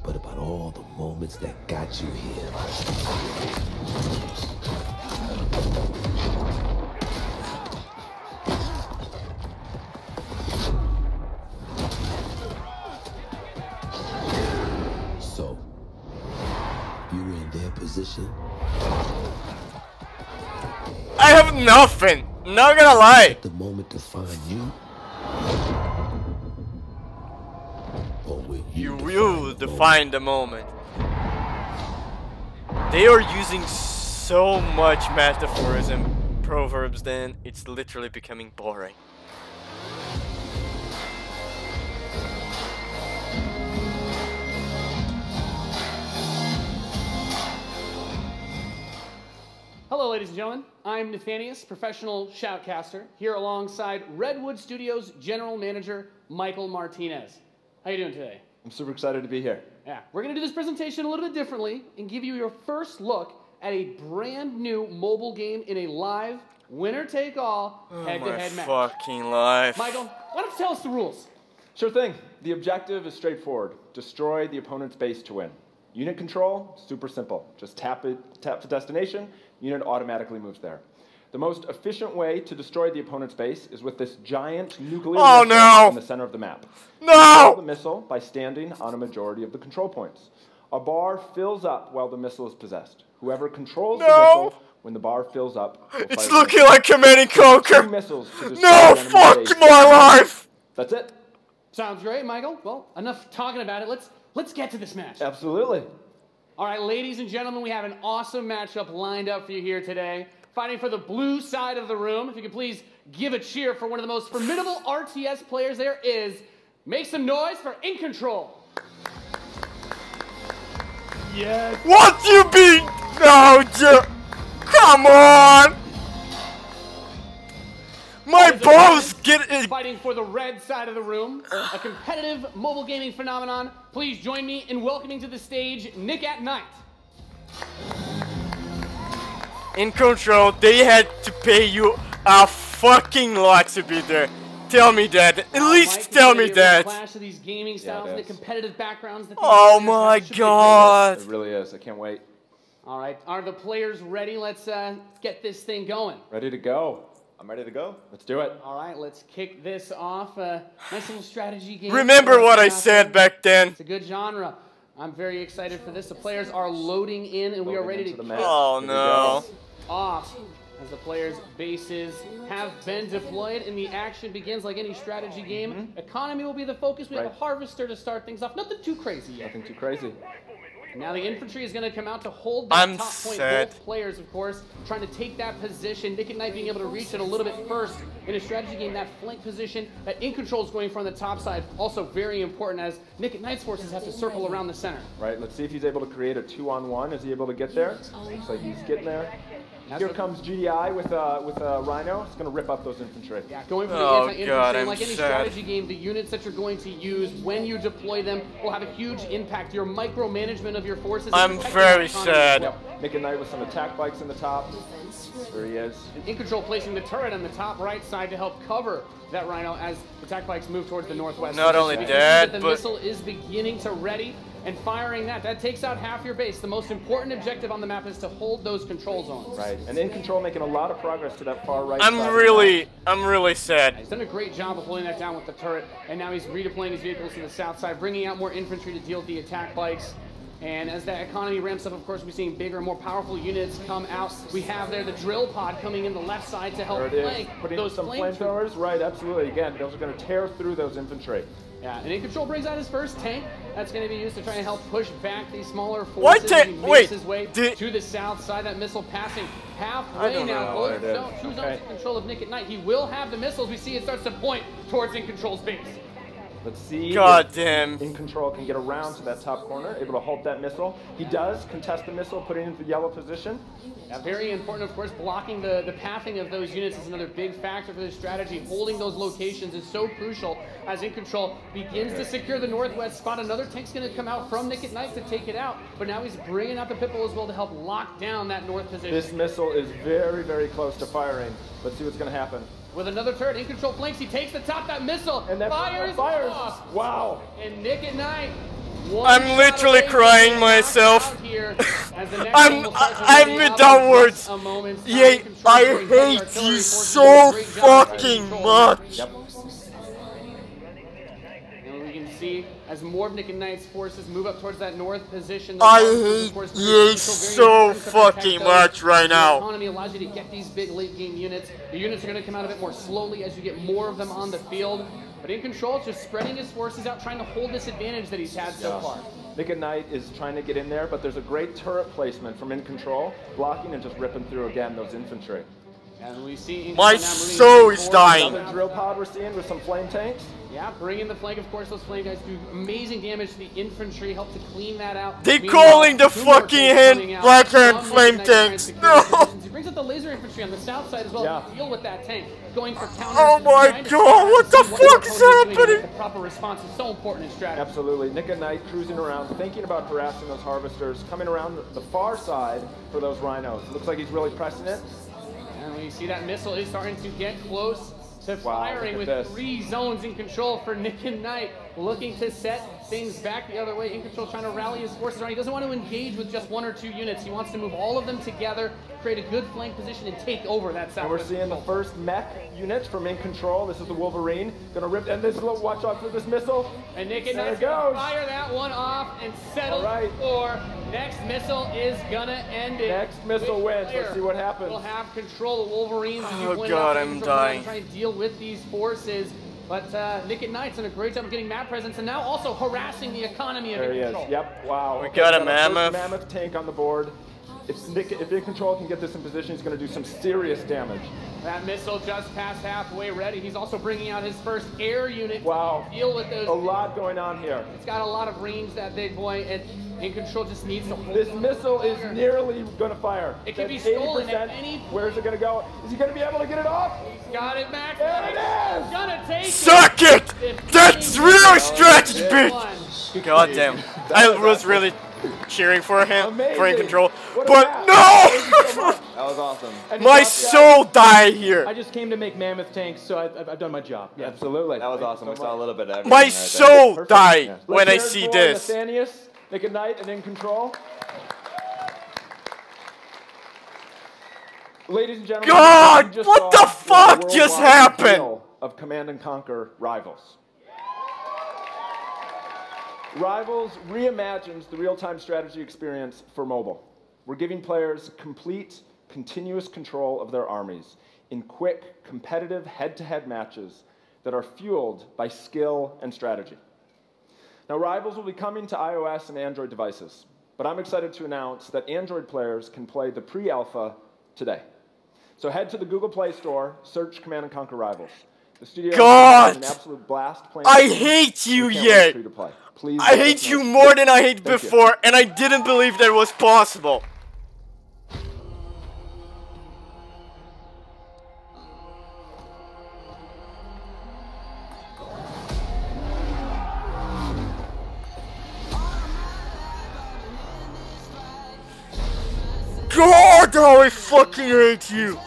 but about all the moments that got you here. So, you were in their position. I have nothing. Not gonna lie. The moment to find you. You will define the moment. They are using so much metaphors and proverbs, then it's literally becoming boring. Hello, ladies and gentlemen. I'm Nathanius, professional shoutcaster, here alongside Redwood Studios General Manager Michael Martinez. How you doing today? I'm super excited to be here. Yeah, we're going to do this presentation a little bit differently and give you your first look at a brand new mobile game in a live, winner-take-all, head-to-head match. Fucking life. Michael, why don't you tell us the rules? Sure thing. The objective is straightforward. Destroy the opponent's base to win. Unit control, super simple. Just tap the destination, unit automatically moves there. The most efficient way to destroy the opponent's base is with this giant nuclear missile in the center of the map. Control the missile by standing on a majority of the control points. A bar fills up while the missile is possessed. Whoever controls the missile when the bar fills up. It's looking like Command and Conquer. Missiles to destroy No, the enemy fuck base. my life. That's it. Sounds great, Michael. Well, enough talking about it. Let's get to this match. Absolutely. All right, ladies and gentlemen, we have an awesome matchup lined up for you here today. Fighting for the blue side of the room, if you could please give a cheer for one of the most formidable RTS players there is. Make some noise for In Control. Yes. What you be? No, Come on! My balls get it. Fighting for the red side of the room, a competitive mobile gaming phenomenon. Please join me in welcoming to the stage Nick at Night. In Control, they had to pay you a fucking lot to be there. Tell me that. At least tell me that. Clash of these gaming styles and the competitive backgrounds that Oh my god. It really is. I can't wait. All right, are the players ready? Let's get this thing going. Ready to go. I'm ready to go. Let's do it. All right, let's kick this off. Nice little strategy game. Remember what I said back then. It's a good genre. I'm very excited for this. The players are loading in, and we are ready to kick Oh no. off as the players' bases have been deployed and the action begins like any strategy game. Economy will be the focus. We have a harvester to start things off. Nothing too crazy yet. Nothing too crazy. Now the infantry is going to come out to hold that top point. sad. Both players, of course, trying to take that position. Nick and Knight being able to reach it a little bit first in a strategy game. That flank position that In Control is going for on the top side, also very important as Nick and Knight's forces have to circle around the center. Right, let's see if he's able to create a 2-on-1. Is he able to get there? Looks like he's getting there. Here comes GDI with a Rhino. It's going to rip up those infantry. Yeah, going for the anti-infantry. And like any strategy game, the units that you're going to use when you deploy them will have a huge impact. Your micromanagement of your forces. I'm very sad. Yep. Nick and Knight with some attack bikes in the top. There he is. And In Control placing the turret on the top right side to help cover that Rhino as attack bikes move towards the northwest. Not only that, the but missile is beginning to ready and firing that. That takes out half your base. The most important objective on the map is to hold those control zones. Right, and In Control making a lot of progress to that far right I'm side. really sad. He's done a great job of holding that down with the turret, and now he's redeploying his vehicles to the south side, bringing out more infantry to deal with the attack bikes. And as that economy ramps up, of course, we're seeing bigger, more powerful units come out. We have there the drill pod coming in the left side to help flank Putting those some flamethrowers. Right, absolutely. Again, those are going to tear through those infantry. Yeah, and In Control brings out his first tank. That's going to be used to try and help push back these smaller forces. What tank? He Wait, makes his way to the south side. That missile passing halfway now. Both zones in control of Nick at Night. He will have the missiles. We see it starts to point towards In Control's base. Let's see if In Control can get around to that top corner, able to halt that missile. He does contest the missile, putting it into the yellow position. Yeah, very important, of course, blocking the pathing of those units is another big factor for this strategy. Holding those locations is so crucial as In Control begins to secure the northwest spot. Another tank's going to come out from Nick at Night to take it out, but now he's bringing out the Pitbull as well to help lock down that north position. This missile is very, very close to firing. Let's see what's going to happen. With another turret, In Control flanks, he takes the top, that missile, and then fires off. Wow. And Nick at Night, I'm literally crying myself. I'm without words. Yeah, I hate you so fucking much. And we can see as more of Nick and Knight's forces move up towards that north position. I hate you so fucking much right now. The economy allows you to get these big late game units. The units are going to come out a bit more slowly as you get more of them on the field. But In Control is just spreading his forces out, trying to hold this advantage that he's had so far. Nick at Night is trying to get in there, but there's a great turret placement from In Control, blocking and just ripping through again those infantry. And we see my soul is dying. Another drill pod we're seeing with some flame tanks. Yeah, bring in the flank. Of course, those flame guys do amazing damage to the infantry, help to clean that out. They calling the fucking black hand flame tanks. No. He brings up the laser infantry on the south side as well to deal with that tank. Going for counter. Oh my god, what the fuck is happening? The proper response is so important in strategy. Absolutely. Nick at Night cruising around, thinking about harassing those harvesters, coming around the far side for those rhinos. Looks like he's really pressing it. And we see that missile is starting to get close to firing with 3 zones In Control for Nick and Knight, looking to set things back the other way. In Control trying to rally his forces around. He doesn't want to engage with just 1 or 2 units. He wants to move all of them together, create a good flank position, and take over that south. And we're seeing the first mech units from In Control. This is the Wolverine. Gonna rip, and this little watch out for this missile. And Nick and Knight's gonna fire that one off and settle for next missile is gonna end it. Next missile wins. Let's see what happens. We'll have control of Wolverines. Oh god, I'm dying. Trying to deal with these forces. But Nick at Night's done a great job of getting map presence and now also harassing the economy of In Control. Yep, wow. We got a mammoth. Mammoth tank on the board. If In Control can get this in position, he's going to do some serious damage. That missile just past halfway ready. He's also bringing out his first air unit. Wow. To deal with those. A lot going on here. It's got a lot of range, that big boy, and In Control just needs to hold This missile is nearly going to fire. It can be That's stolen 80%. at any point. Where's it going to go? Is he going to be able to get it off? He's got it back. There it is! Gonna take Suck it! That's real strategy, bitch! God damn. I was really cheering for him, for In Control, but no! That was awesome. My soul died here. I just came to make mammoth tanks, so I've done my job. Yeah. Absolutely. That was awesome. We saw a little bit of everything. My right soul there. died when I Let's see hear it for this. Nathanius, Nick and Knight, and In Control. Ladies and gentlemen, God, we just what saw the fuck just worldwide happened? appeal of Command and Conquer Rivals. Rivals reimagines the real-time strategy experience for mobile. We're giving players complete, continuous control of their armies in quick, competitive head-to-head matches that are fueled by skill and strategy. Now, Rivals will be coming to iOS and Android devices, but I'm excited to announce that Android players can play the pre-alpha today. So head to the Google Play Store, search Command & Conquer Rivals. The studio God! has an absolute blast playing. I hate you yet! Please I hate you more than I hate before, and I didn't believe that was possible. God, how I fucking hate you!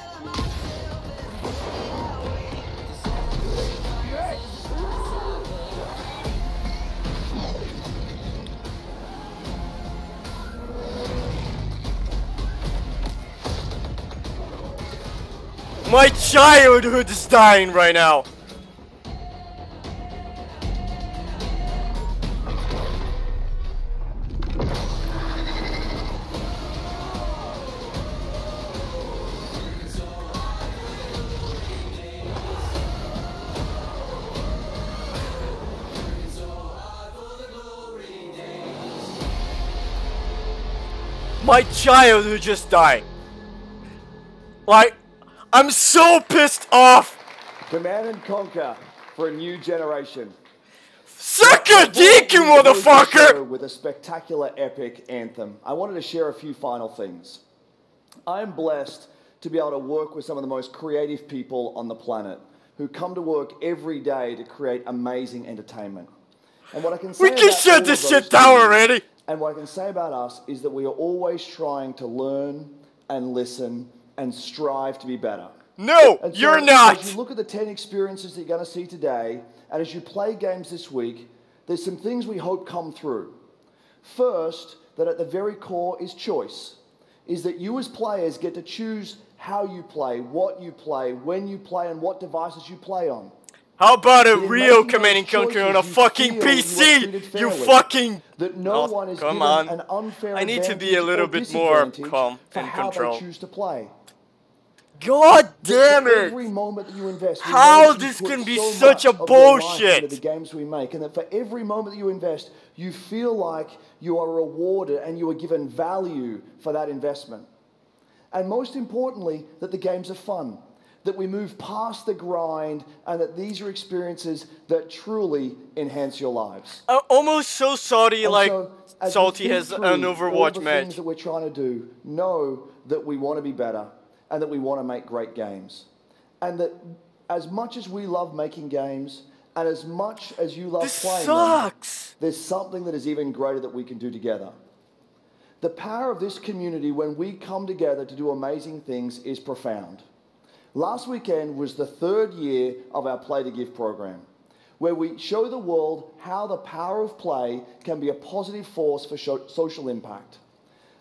My childhood is dying right now. My childhood just died. Like, I'm so pissed off. Command and Conquer for a new generation. Suck a dick, you motherfucker! With a spectacular epic anthem, I wanted to share a few final things. I am blessed to be able to work with some of the most creative people on the planet who come to work every day to create amazing entertainment. And what I can say We can shut this shit down already. And what I can say about us is that we are always trying to learn and listen and strive to be better. No, and so, you're not. As you look at the 10 experiences that you're going to see today, and as you play games this week, there's some things we hope come through. First, that at the very core is choice, is that you as players get to choose how you play, what you play, when you play, and what devices you play on. How about a real Command and Conquer on a fucking PC? You fucking... That no one is come given on. an unfair I need to be a advantage little or bit more disadvantage calm for and how control. they choose to play. God damn it! Every moment that you invest, we How know that you this put can be so such a much of your life bullshit? into the games we make, and that for every moment that you invest, you feel like you are rewarded and you are given value for that investment. And most importantly, that the games are fun, that we move past the grind, and that these are experiences that truly enhance your lives. Almost so salty, And like so, as we Salty think has through an all Overwatch the match. things that we're trying to do, know that we want to be better and that we want to make great games. And that as much as we love making games and as much as you love playing them, there's something that is even greater that we can do together. The power of this community when we come together to do amazing things is profound. Last weekend was the 3rd year of our Play to Give program, where we show the world how the power of play can be a positive force for social impact.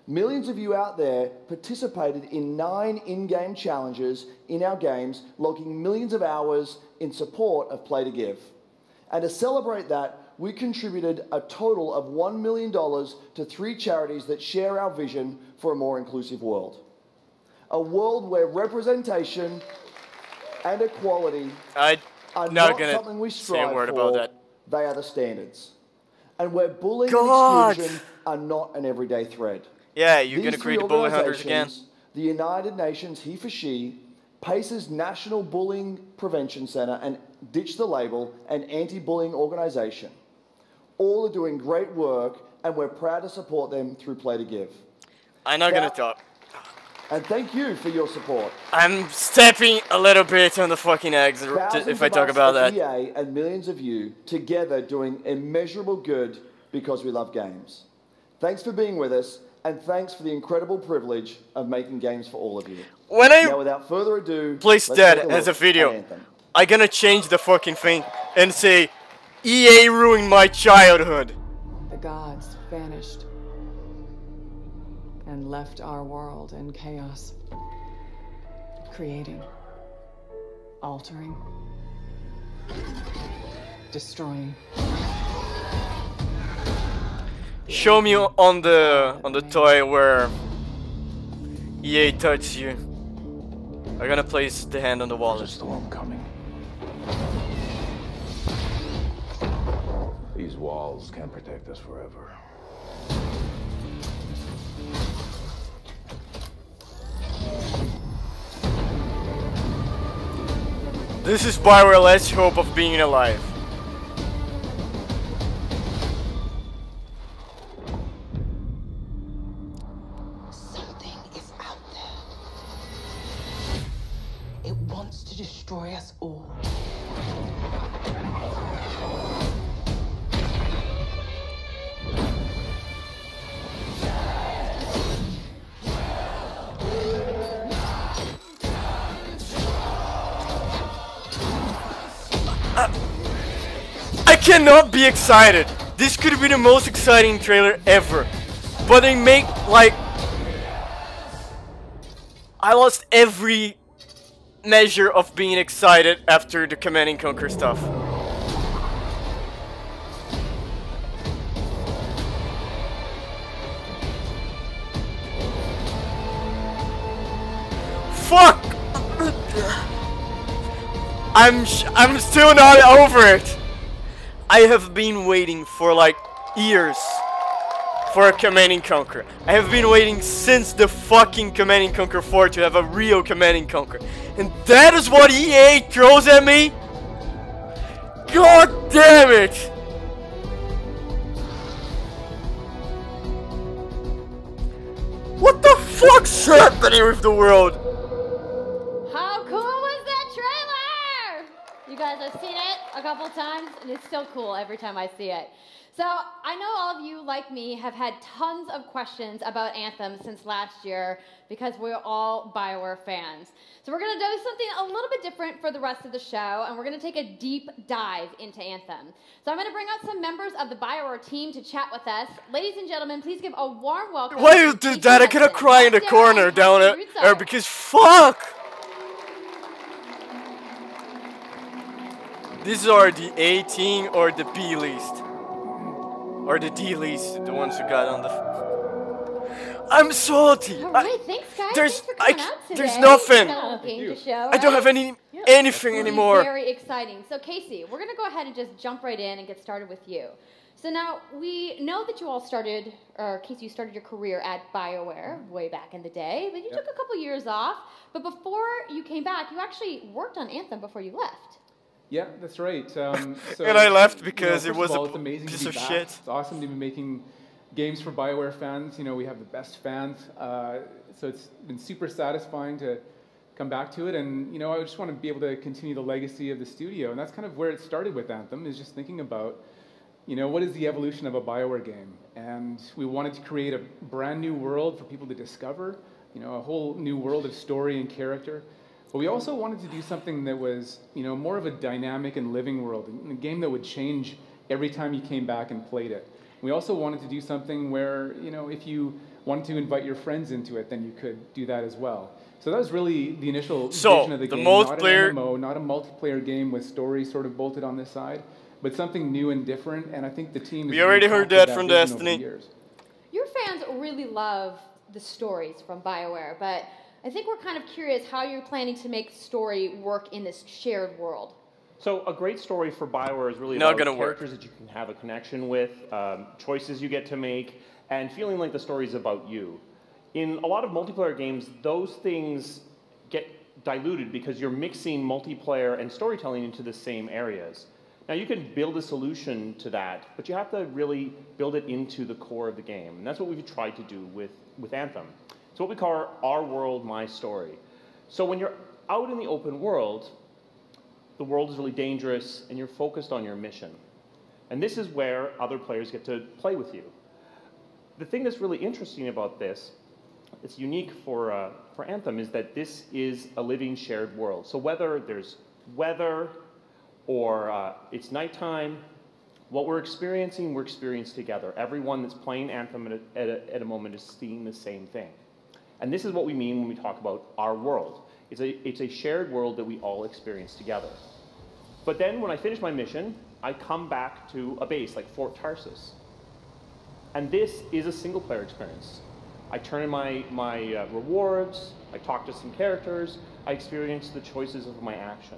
Millions of you out there participated in 9 in-game challenges in our games, logging millions of hours in support of Play to Give. And to celebrate that, we contributed a total of $1 million to 3 charities that share our vision for a more inclusive world. A world where representation and equality are not something we strive for, they are the standards. And where bullying and exclusion are not an everyday threat. Yeah, you're These gonna create three the bully hunters again. organizations, the United Nations He for She, Pace's National Bullying Prevention Center, and Ditch the Label, an anti-bullying organization, all are doing great work, and we're proud to support them through Play to Give. I'm not gonna talk. And thank you for your support. I'm stepping a little bit on the fucking eggs if I talk about that. EA and millions of you together doing immeasurable good because we love games. Thanks for being with us, and thanks for the incredible privilege of making games for all of you. When I now, without further ado, place let's that take as a look video, at Anthem. I'm gonna change the fucking thing and say, EA ruined my childhood. The gods vanished and left our world in chaos. Creating, altering, destroying. Show me on the toy where EA touches you. I'm gonna place the hand on the wallet. Just the one coming. These walls can't protect us forever. This is BioWare's last hope of being alive. Something is out there. It wants to destroy us all. I cannot be excited. This could be the most exciting trailer ever. But they make like... I lost every measure of being excited after the Command & Conquer stuff. Fuck! I'm still not over it. I have been waiting for like years for a Command & Conquer. I have been waiting since the fucking Command & Conquer 4 to have a real Command & Conquer. And that is what EA throws at me? God damn it! What the fuck's happening with the world? How cool was that trailer? You guys have seen it a couple times, and it's still cool every time I see it. So I know all of you, like me, have had tons of questions about Anthem since last year because we're all BioWare fans. So we're going to do something a little bit different for the rest of the show, and we're going to take a deep dive into Anthem. So I'm going to bring out some members of the BioWare team to chat with us. Ladies and gentlemen, please give a warm welcome. Why you do that? I cannot cry in the corner down there because fuck! These are the A team or the B list. Or the D list, the ones who got on the... I'm salty! Alright, thanks guys. There's, thanks for coming out today. There's nothing! Game to show, I don't have right? anything Really anymore. Very exciting. So Casey, we're going to go ahead and just jump right in and get started with you. So now, we know that you all started, or Casey, you started your career at BioWare way back in the day, but you took a couple years off. But before you came back, you actually worked on Anthem before you left. Yeah, that's right. So, and I left because you know, it was all, a amazing piece to of be back. shit. It's awesome to be making games for BioWare fans. You know, we have the best fans. So it's been super satisfying to come back to it. And, you know, I just want to be able to continue the legacy of the studio. And that's kind of where it started with Anthem, is just thinking about, you know, what is the evolution of a BioWare game? And we wanted to create a brand new world for people to discover, you know, a whole new world of story and character. But we also wanted to do something that was, you know, more of a dynamic and living world, a game that would change every time you came back and played it. We also wanted to do something where, you know, if you wanted to invite your friends into it, then you could do that as well. So that was really the initial vision of the game. Not an MMO, not a multiplayer game with story sort of bolted on this side, but something new and different. And I think the team... We already heard that from Destiny. Your fans really love the stories from BioWare, but I think we're kind of curious how you're planning to make story work in this shared world. So a great story for BioWare is really Not about gonna characters that you can have a connection with, choices you get to make, and feeling like the story is about you. In a lot of multiplayer games, those things get diluted because you're mixing multiplayer and storytelling into the same areas. Now you can build a solution to that, but you have to really build it into the core of the game. And that's what we've tried to do with Anthem. It's what we call our world, my story. So when you're out in the open world, the world is really dangerous and you're focused on your mission. And this is where other players get to play with you. The thing that's really interesting about this, it's unique for Anthem, is that this is a living shared world. So whether there's weather or it's nighttime, what we're experiencing together. Everyone that's playing Anthem at a moment is seeing the same thing. And this is what we mean when we talk about our world. It's a shared world that we all experience together. But then when I finish my mission, I come back to a base like Fort Tarsus. And this is a single player experience. I turn in my rewards, I talk to some characters, I experience the choices of my action.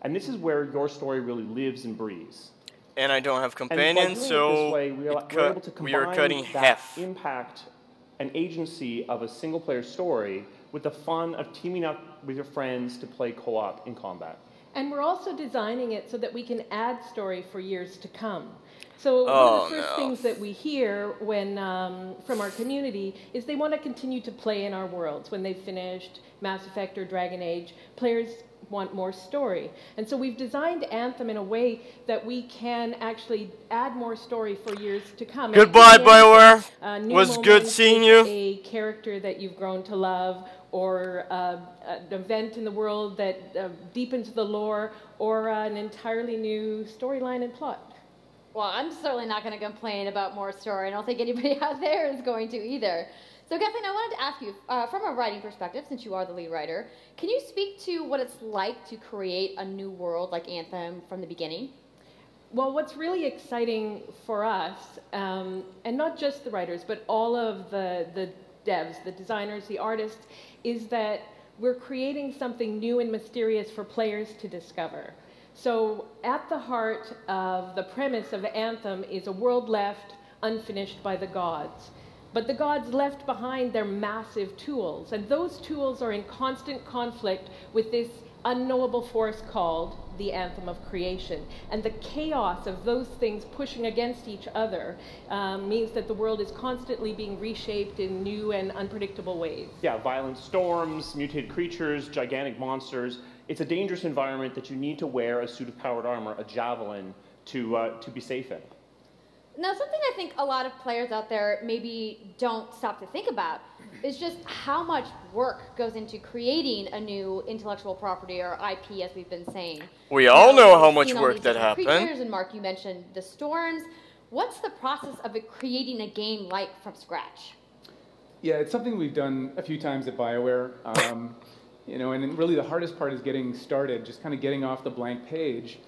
And this is where your story really lives and breathes. And I don't have companions, so we are cutting half. Impact and agency of a single player story with the fun of teaming up with your friends to play co-op in combat. And we're also designing it so that we can add story for years to come. So one of the first things that we hear when from our community is they want to continue to play in our worlds. When they've finished Mass Effect or Dragon Age, players want more story. And so we've designed Anthem in a way that we can actually add more story for years to come. Goodbye, BioWare. Was good seeing you. A character that you've grown to love, or an event in the world that deepens the lore, or an entirely new storyline and plot. Well, I'm certainly not going to complain about more story. I don't think anybody out there is going to either. So Kathleen, I wanted to ask you, from a writing perspective, since you are the lead writer, can you speak to what it's like to create a new world like Anthem from the beginning? Well, what's really exciting for us, and not just the writers, but all of the devs, the designers, the artists, is that we're creating something new and mysterious for players to discover. So at the heart of the premise of Anthem is a world left unfinished by the gods. But the gods left behind their massive tools, and those tools are in constant conflict with this unknowable force called the Anthem of Creation. And the chaos of those things pushing against each other means that the world is constantly being reshaped in new and unpredictable ways. Yeah, violent storms, mutated creatures, gigantic monsters. It's a dangerous environment that you need to wear a suit of powered armor, a javelin, to be safe in. Now, something I think a lot of players out there maybe don't stop to think about is just how much work goes into creating a new intellectual property, or IP, as we've been saying. We all know how much work that happened. And Mark, you mentioned the storms. What's the process of creating a game like from scratch? Yeah, it's something we've done a few times at BioWare. You know, and really the hardest part is getting started, just kind of getting off the blank page.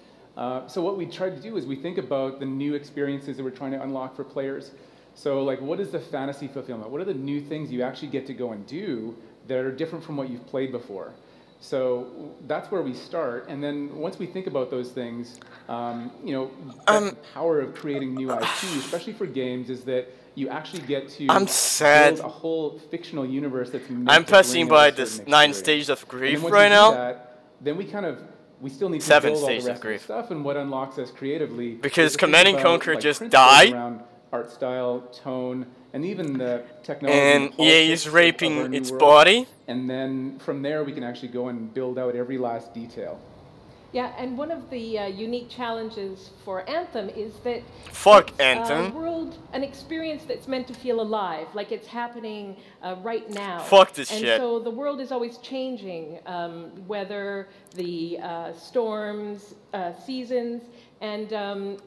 So what we try to do is we think about the new experiences that we're trying to unlock for players. So like, what is the fantasy fulfillment? What are the new things you actually get to go and do that are different from what you've played before? So that's where we start. And then once we think about those things, you know, the power of creating new IP, especially for games, is that you actually get to build a whole fictional universe that's meant I'm to passing bring out by a this certain 9 experience. stages of grief And then once right we do now. that, then we still need to 7 build all the stages of rest of the grief. stuff, and what unlocks us creatively. Because is to Command think and about, Conquer like, just principles died. around art style, tone, and even the technology. And the EA is politics of raping our new its world. body. And then from there, we can actually go and build out every last detail. Yeah, and one of the unique challenges for Anthem is that Fuck it's Anthem. a world, an experience that's meant to feel alive, like it's happening right now. Fuck this and shit. So the world is always changing, whether the storms, seasons, and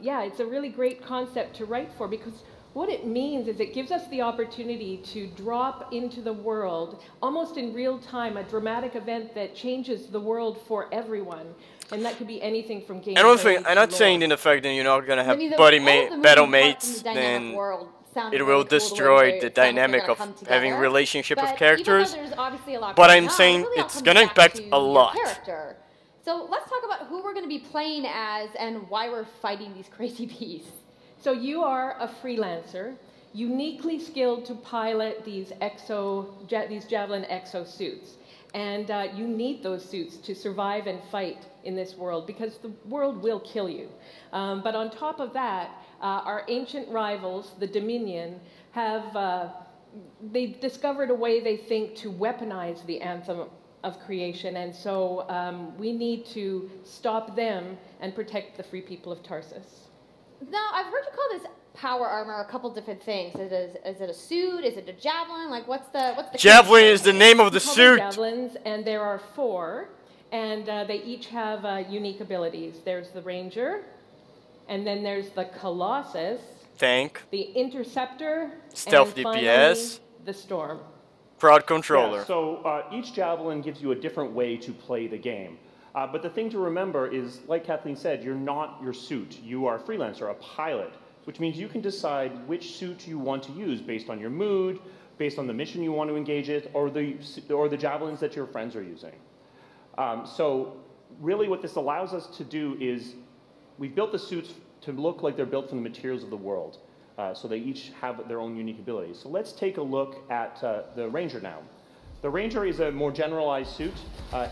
yeah, it's a really great concept to write for, because what it means is it gives us the opportunity to drop into the world, almost in real time, a dramatic event that changes the world for everyone. And that could be anything from gameplay. I don't think, I'm not to saying lore. in the fact that you're not gonna have I mean, buddy all of the battle moving mates, parts in the dynamic then world sounded it really will cool the way destroy they the sound like they're dynamic gonna of come having together. relationship But of even characters. though there's obviously a lot But going I'm on, saying it really all it's comes gonna down impact to a your lot. character. So let's talk about who we're going to be playing as and why we're fighting these crazy beasts. So you are a freelancer. uniquely skilled to pilot these Javelin exosuits. And you need those suits to survive and fight in this world because the world will kill you. But on top of that, our ancient rivals, the Dominion, they've discovered a way they think to weaponize the Anthem of creation, and so we need to stop them and protect the free people of Tarsus. Now, I've heard you call this power armor a couple different things. Is it a suit? Is it a javelin? Like, what's the Javelin is the name of the We call suit. them javelins, and there are 4, and they each have unique abilities. There's the Ranger, and then there's the Colossus, Tank, the Interceptor, Stealth and finally, DPS, the Storm. Crowd Controller. Yeah, so each Javelin gives you a different way to play the game. But the thing to remember is, like Kathleen said, you're not your suit. You are a freelancer, a pilot, which means you can decide which suit you want to use based on your mood, based on the mission you want to engage in, or the javelins that your friends are using. So really what this allows us to do is we've built the suits to look like they're built from the materials of the world. So they each have their own unique abilities. So let's take a look at the Ranger now. The Ranger is a more generalized suit,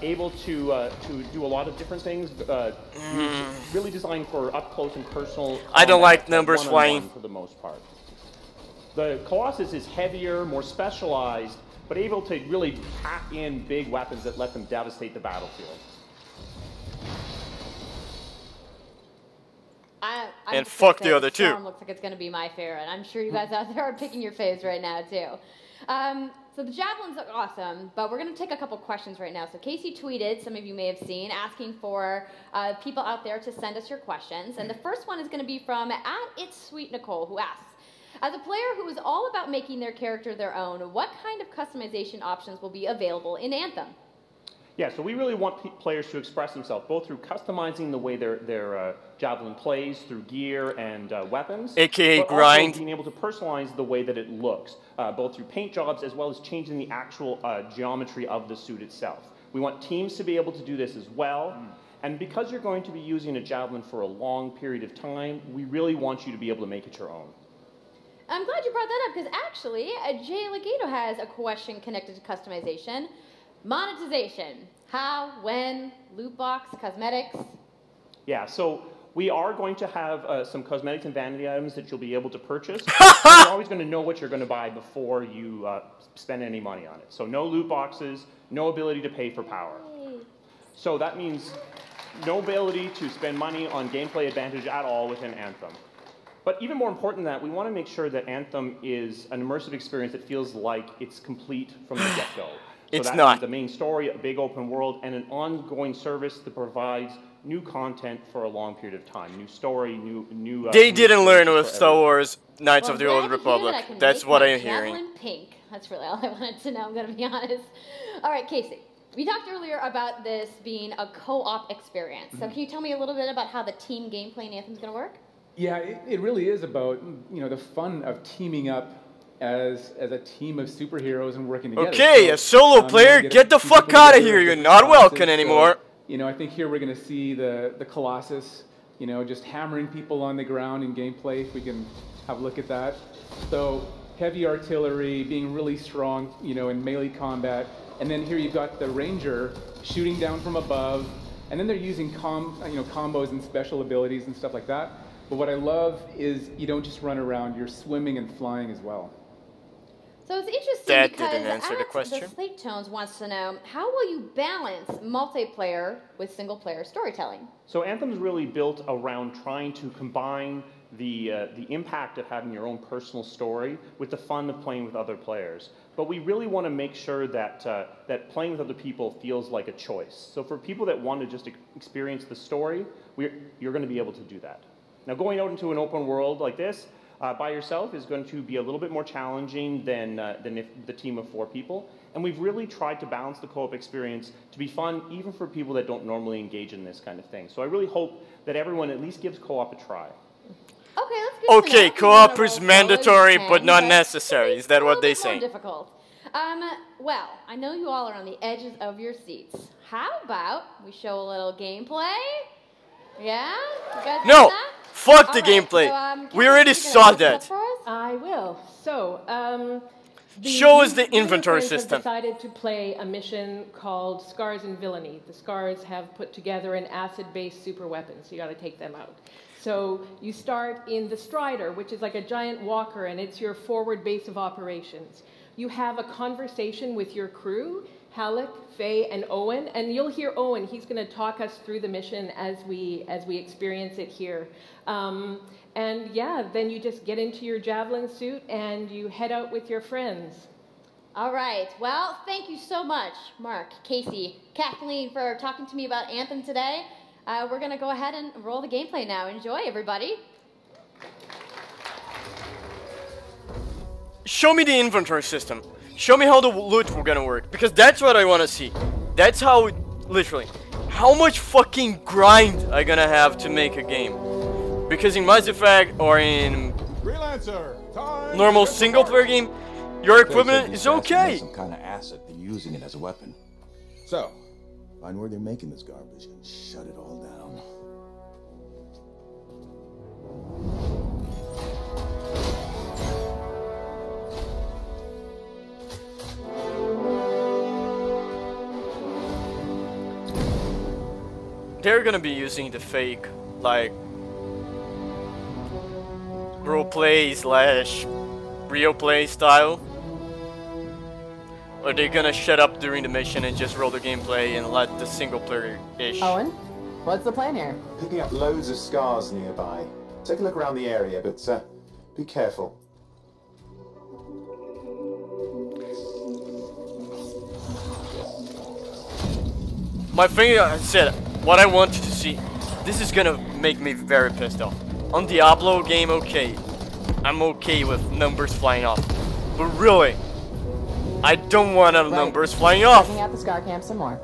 able to do a lot of different things, really designed for up close and personal. I don't like combat, numbers one-on-one flying. for the most part. The Colossus is heavier, more specialized, but able to really pack in big weapons that let them devastate the battlefield. I'm And just gonna fuck say the other two. Storm looks like it's going to be my favorite. I'm sure you guys out there are picking your faves right now, too. So the javelins look awesome, but we're going to take a couple questions right now. So Casey tweeted, some of you may have seen, asking for people out there to send us your questions. And the first one is going to be from @It'sSweetNicole, who asks, as a player who is all about making their character their own, what kind of customization options will be available in Anthem? Yeah, so we really want players to express themselves, both through customizing the way their Javelin plays, through gear and weapons. AKA but grind. Also being able to personalize the way that it looks, both through paint jobs as well as changing the actual geometry of the suit itself. We want teams to be able to do this as well. And because you're going to be using a Javelin for a long period of time, we really want you to be able to make it your own. I'm glad you brought that up because actually, Jay Legato has a question connected to customization. Monetization. How, when, loot box, cosmetics? Yeah, so we are going to have some cosmetics and vanity items that you'll be able to purchase. You're always going to know what you're going to buy before you spend any money on it. So no loot boxes, no ability to pay for power. So that means no ability to spend money on gameplay advantage at all within Anthem. But even more important than that, we want to make sure that Anthem is an immersive experience that feels like it's complete from the get-go. So It's that not. means the main story, a big open world, and an ongoing service that provides new content for a long period of time. New story, new. They didn't learn for with Star everyone. Wars Knights Well, of the I'm Old glad to hear Republic. that I can That's make what my I'm hearing. Javelin pink. That's really all I wanted to know, I'm going to be honest. All right, Casey. We talked earlier about this being a co-op experience. So can you tell me a little bit about how the team gameplay in Anthem is going to work? Yeah, it really is about, you know, the fun of teaming up as a team of superheroes and working together. Okay, So, a solo player, get the some fuck people out of together, here. You're different not classes. welcome So, anymore. you know, I think here we're going to see the Colossus, you know, just hammering people on the ground in gameplay, if we can have a look at that. So heavy artillery, being really strong, you know, in melee combat. And then here you've got the Ranger shooting down from above. And then they're using combos and special abilities and stuff like that. But what I love is you don't just run around, you're swimming and flying as well. So it's interesting That because didn't answer the the question. Slate Tones wants to know, how will you balance multiplayer with single-player storytelling? So Anthem's really built around trying to combine the impact of having your own personal story with the fun of playing with other players. But we really want to make sure that that playing with other people feels like a choice. So for people that want to just experience the story, you're going to be able to do that. Now going out into an open world like this by yourself is going to be a little bit more challenging than if the team of 4 people. And we've really tried to balance the co-op experience to be fun even for people that don't normally engage in this kind of thing. So I really hope that everyone at least gives co-op a try. Okay, that's good to know. Okay, If you wanna co-op roll is solo, mandatory, you can, but not necessary. Is that what they More say? difficult. Well, I know you all are on the edges of your seats. How about we show a little gameplay? Yeah? You guys No! like that? Fuck the All right, gameplay. so, We Catherine, already you gonna saw open it up that. for us? I will. So, Show us the you and your inventory friends have system. decided to play a mission called Scars and Villainy. The Scars have put together an acid-based super weapon, so you got to take them out. So you start in the Strider, which is like a giant walker, and it's your forward base of operations. You have a conversation with your crew, Halleck, Faye, and Owen, and you'll hear Owen. He's going to talk us through the mission as we experience it here. And yeah, then you just get into your javelin suit and you head out with your friends. All right. Well, thank you so much, Mark, Casey, Kathleen, for talking to me about Anthem today. We're going to go ahead and roll the gameplay now. Enjoy, everybody. Show me the inventory system. Show me how the loot we're gonna work, because that's what I want to see. That's how, literally, how much fucking grind I gonna have to make a game. Because in Mass Effect or in normal single player game, your equipment is okay. Some kind of asset, they're using it as a weapon. So, find where they're making this garbage and shut it all down. They're gonna be using the fake, like, roleplay slash real play style. Or they're gonna shut up during the mission and just roll the gameplay and let the single player-ish. Owen, what's the plan here? Picking up loads of scars nearby. Take a look around the area, but be careful. My thing, I said, what I wanted to see, this is gonna make me very pissed off. On Diablo game, okay, I'm okay with numbers flying off, but really, I don't want numbers flying off. Checking out the Scar Camp some more.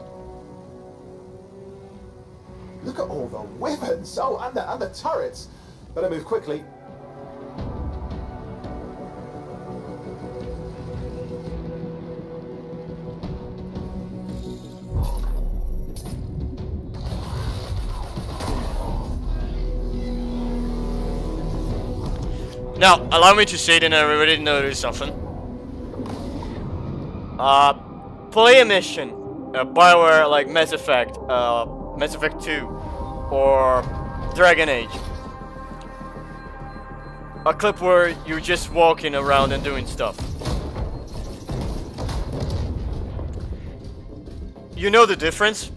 Look at all the weapons! Oh, and the turrets! Better move quickly. Now, allow me to say that everybody noticed something. Play a mission, BioWare like Mass Effect 2, or Dragon Age. A clip where you're just walking around and doing stuff. You know the difference?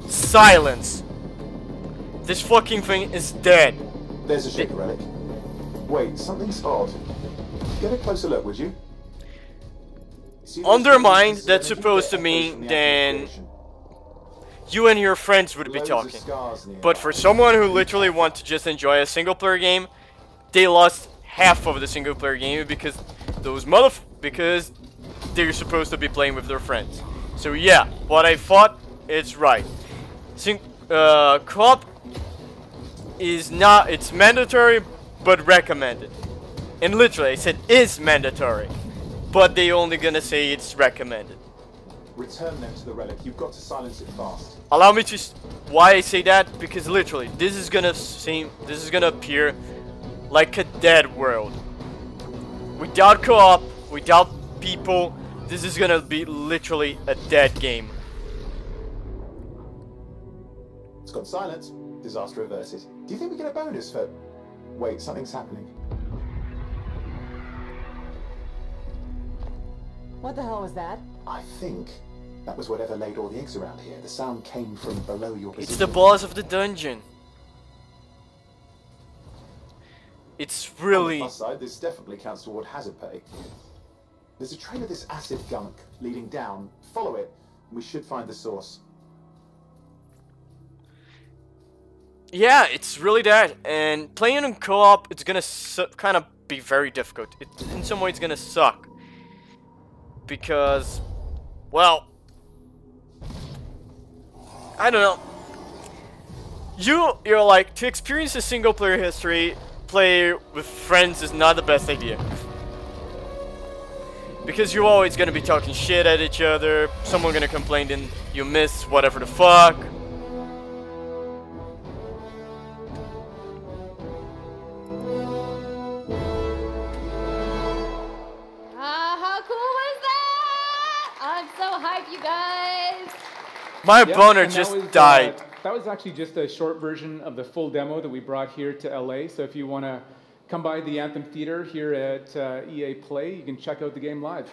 Silence. This fucking thing is dead. There's a shaker relic. Wait, something's odd. Get a closer look, would you? Undermined, that's supposed to mean then you and your friends would be talking. But for someone who literally wants to just enjoy a single player game, they lost half of the single player game because because they're supposed to be playing with their friends. So yeah, what I thought is right. Co-op is not, it's mandatory but recommended. And literally I said is mandatory, but they only gonna say it's recommended. Return them to the relic. You've got to silence it fast. Allow me to why I say that, because literally this is gonna appear like a dead world. Without co-op, without people, this is gonna be literally a dead game. It's got silence. Disaster averted. Do you think we get a bonus for... Wait, something's happening. What the hell was that? I think that was whatever laid all the eggs around here. The sound came from below your position. It's the boss of the dungeon. It's really... On the plus side, this definitely counts toward hazard pay. There's a trail of this acid gunk leading down. Follow it, and we should find the source. Yeah, it's really that, and playing in co-op, it's gonna kind of be very difficult. In some ways, it's gonna suck. Because, well, I don't know. You're like, to experience a single player history, play with friends is not the best idea. Because you're always gonna be talking shit at each other, someone gonna complain and you miss whatever the fuck. My Yeah, boner and just that was, died. That was actually just a short version of the full demo that we brought here to LA. So if you want to come by the Anthem Theater here at EA Play, you can check out the game live.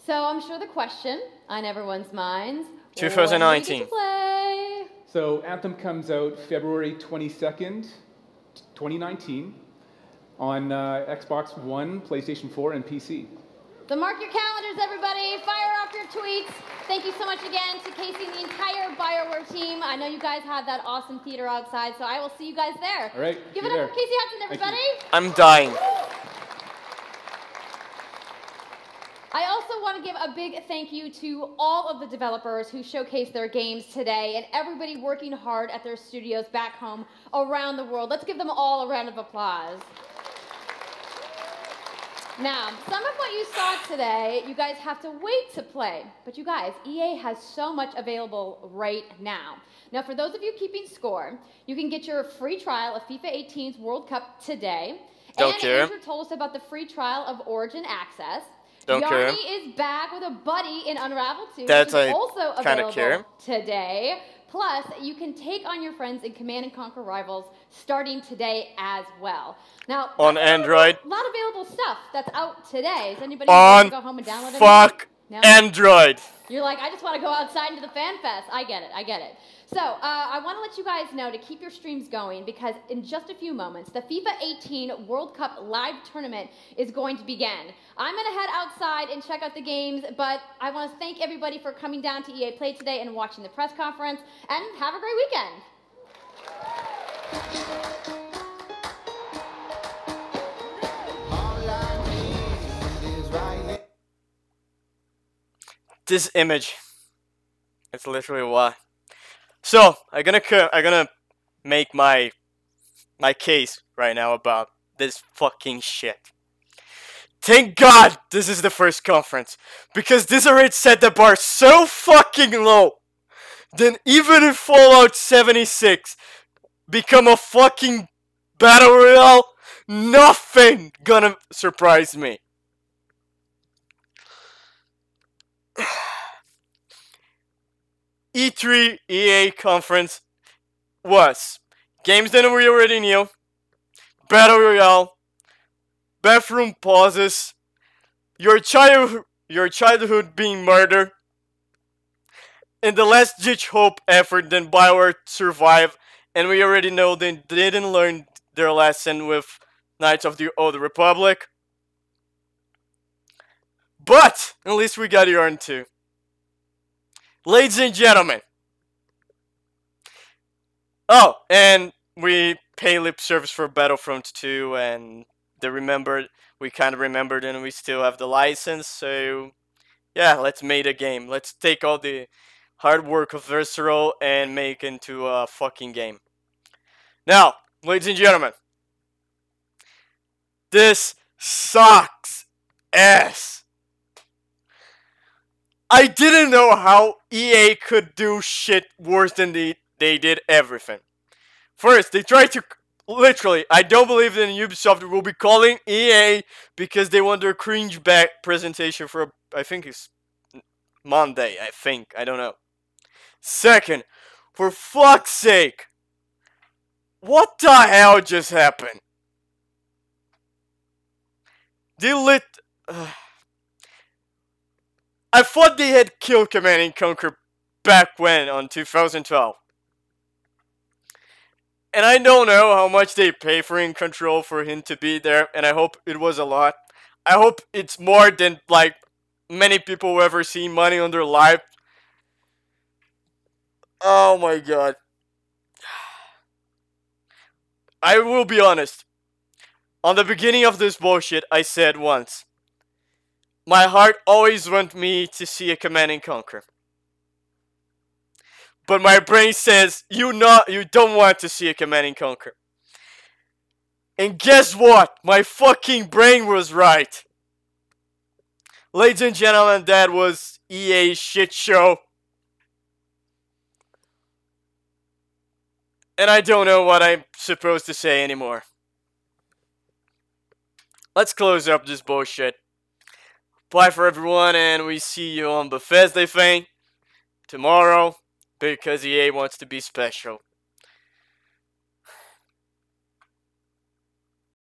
So I'm sure the question on everyone's minds, 2019. when do we get to play? So Anthem comes out February 22nd, 2019 on Xbox One, PlayStation 4, and PC. So mark your calendars, everybody. Fire off your tweets. Thank you so much again to Casey and the entire BioWare team. I know you guys have that awesome theater outside, so I will see you guys there. All right. Give it up for Casey Hudson, everybody. I'm dying. I also want to give a big thank you to all of the developers who showcased their games today and everybody working hard at their studios back home around the world. Let's give them all a round of applause. Now, some of what you saw today, you guys have to wait to play. But you guys, EA has so much available right now. Now, for those of you keeping score, you can get your free trial of FIFA 18's World Cup today. Don't and care. Andrew told us about the free trial of Origin Access. Don't care. Yarny is back with a buddy in Unravel 2, That's which is I also kinda available care. today. Plus, you can take on your friends in Command & Conquer Rivals starting today as well. Now, On Android. a lot of available stuff that's out today. Is anybody On going to go home and download it? fuck No? Android. You're like, I just want to go outside into the fan fest. I get it. I get it. So I want to let you guys know to keep your streams going because in just a few moments, the FIFA 18 World Cup live tournament is going to begin. I'm going to head outside and check out the games, but I want to thank everybody for coming down to EA Play today and watching the press conference, and have a great weekend. This image. It's literally why. So I'm gonna make my case right now about this fucking shit. Thank God this is the first conference, because this already set the bar so fucking low. Then even if Fallout 76 become a fucking battle royale, nothing gonna surprise me. E3 EA conference was games that we already knew, battle royale, bathroom pauses, your childhood being murdered, and the last ditch hope effort then BioWare survived, and we already know they didn't learn their lesson with Knights of the Old Republic. But at least we got Yarn 2. Ladies and gentlemen. Oh, and we pay lip service for Battlefront 2, and we kind of remembered, and we still have the license, so yeah, let's make a game. Let's take all the hard work of Visceral and make into a fucking game. Now, ladies and gentlemen, this sucks ass. I didn't know how EA could do shit worse than they did everything. First, they tried to literally, I don't believe that Ubisoft will be calling EA because they want their cringe back presentation for, I think it's Monday, I don't know. Second, for fuck's sake, what the hell just happened? They lit... I thought they had killed Command & Conquer back when, on 2012. And I don't know how much they pay for In Control for him to be there, and I hope it was a lot. I hope it's more than, like, many people will ever see money on their life. Oh my god. I will be honest. On the beginning of this bullshit, I said once, my heart always wants me to see a Command & Conquer. But my brain says, you don't want to see a Command & Conquer. And guess what? My fucking brain was right. Ladies and gentlemen, that was EA's shit show. And I don't know what I'm supposed to say anymore. Let's close up this bullshit. Bye for everyone, and we see you on Bethesda thing tomorrow. Because EA wants to be special.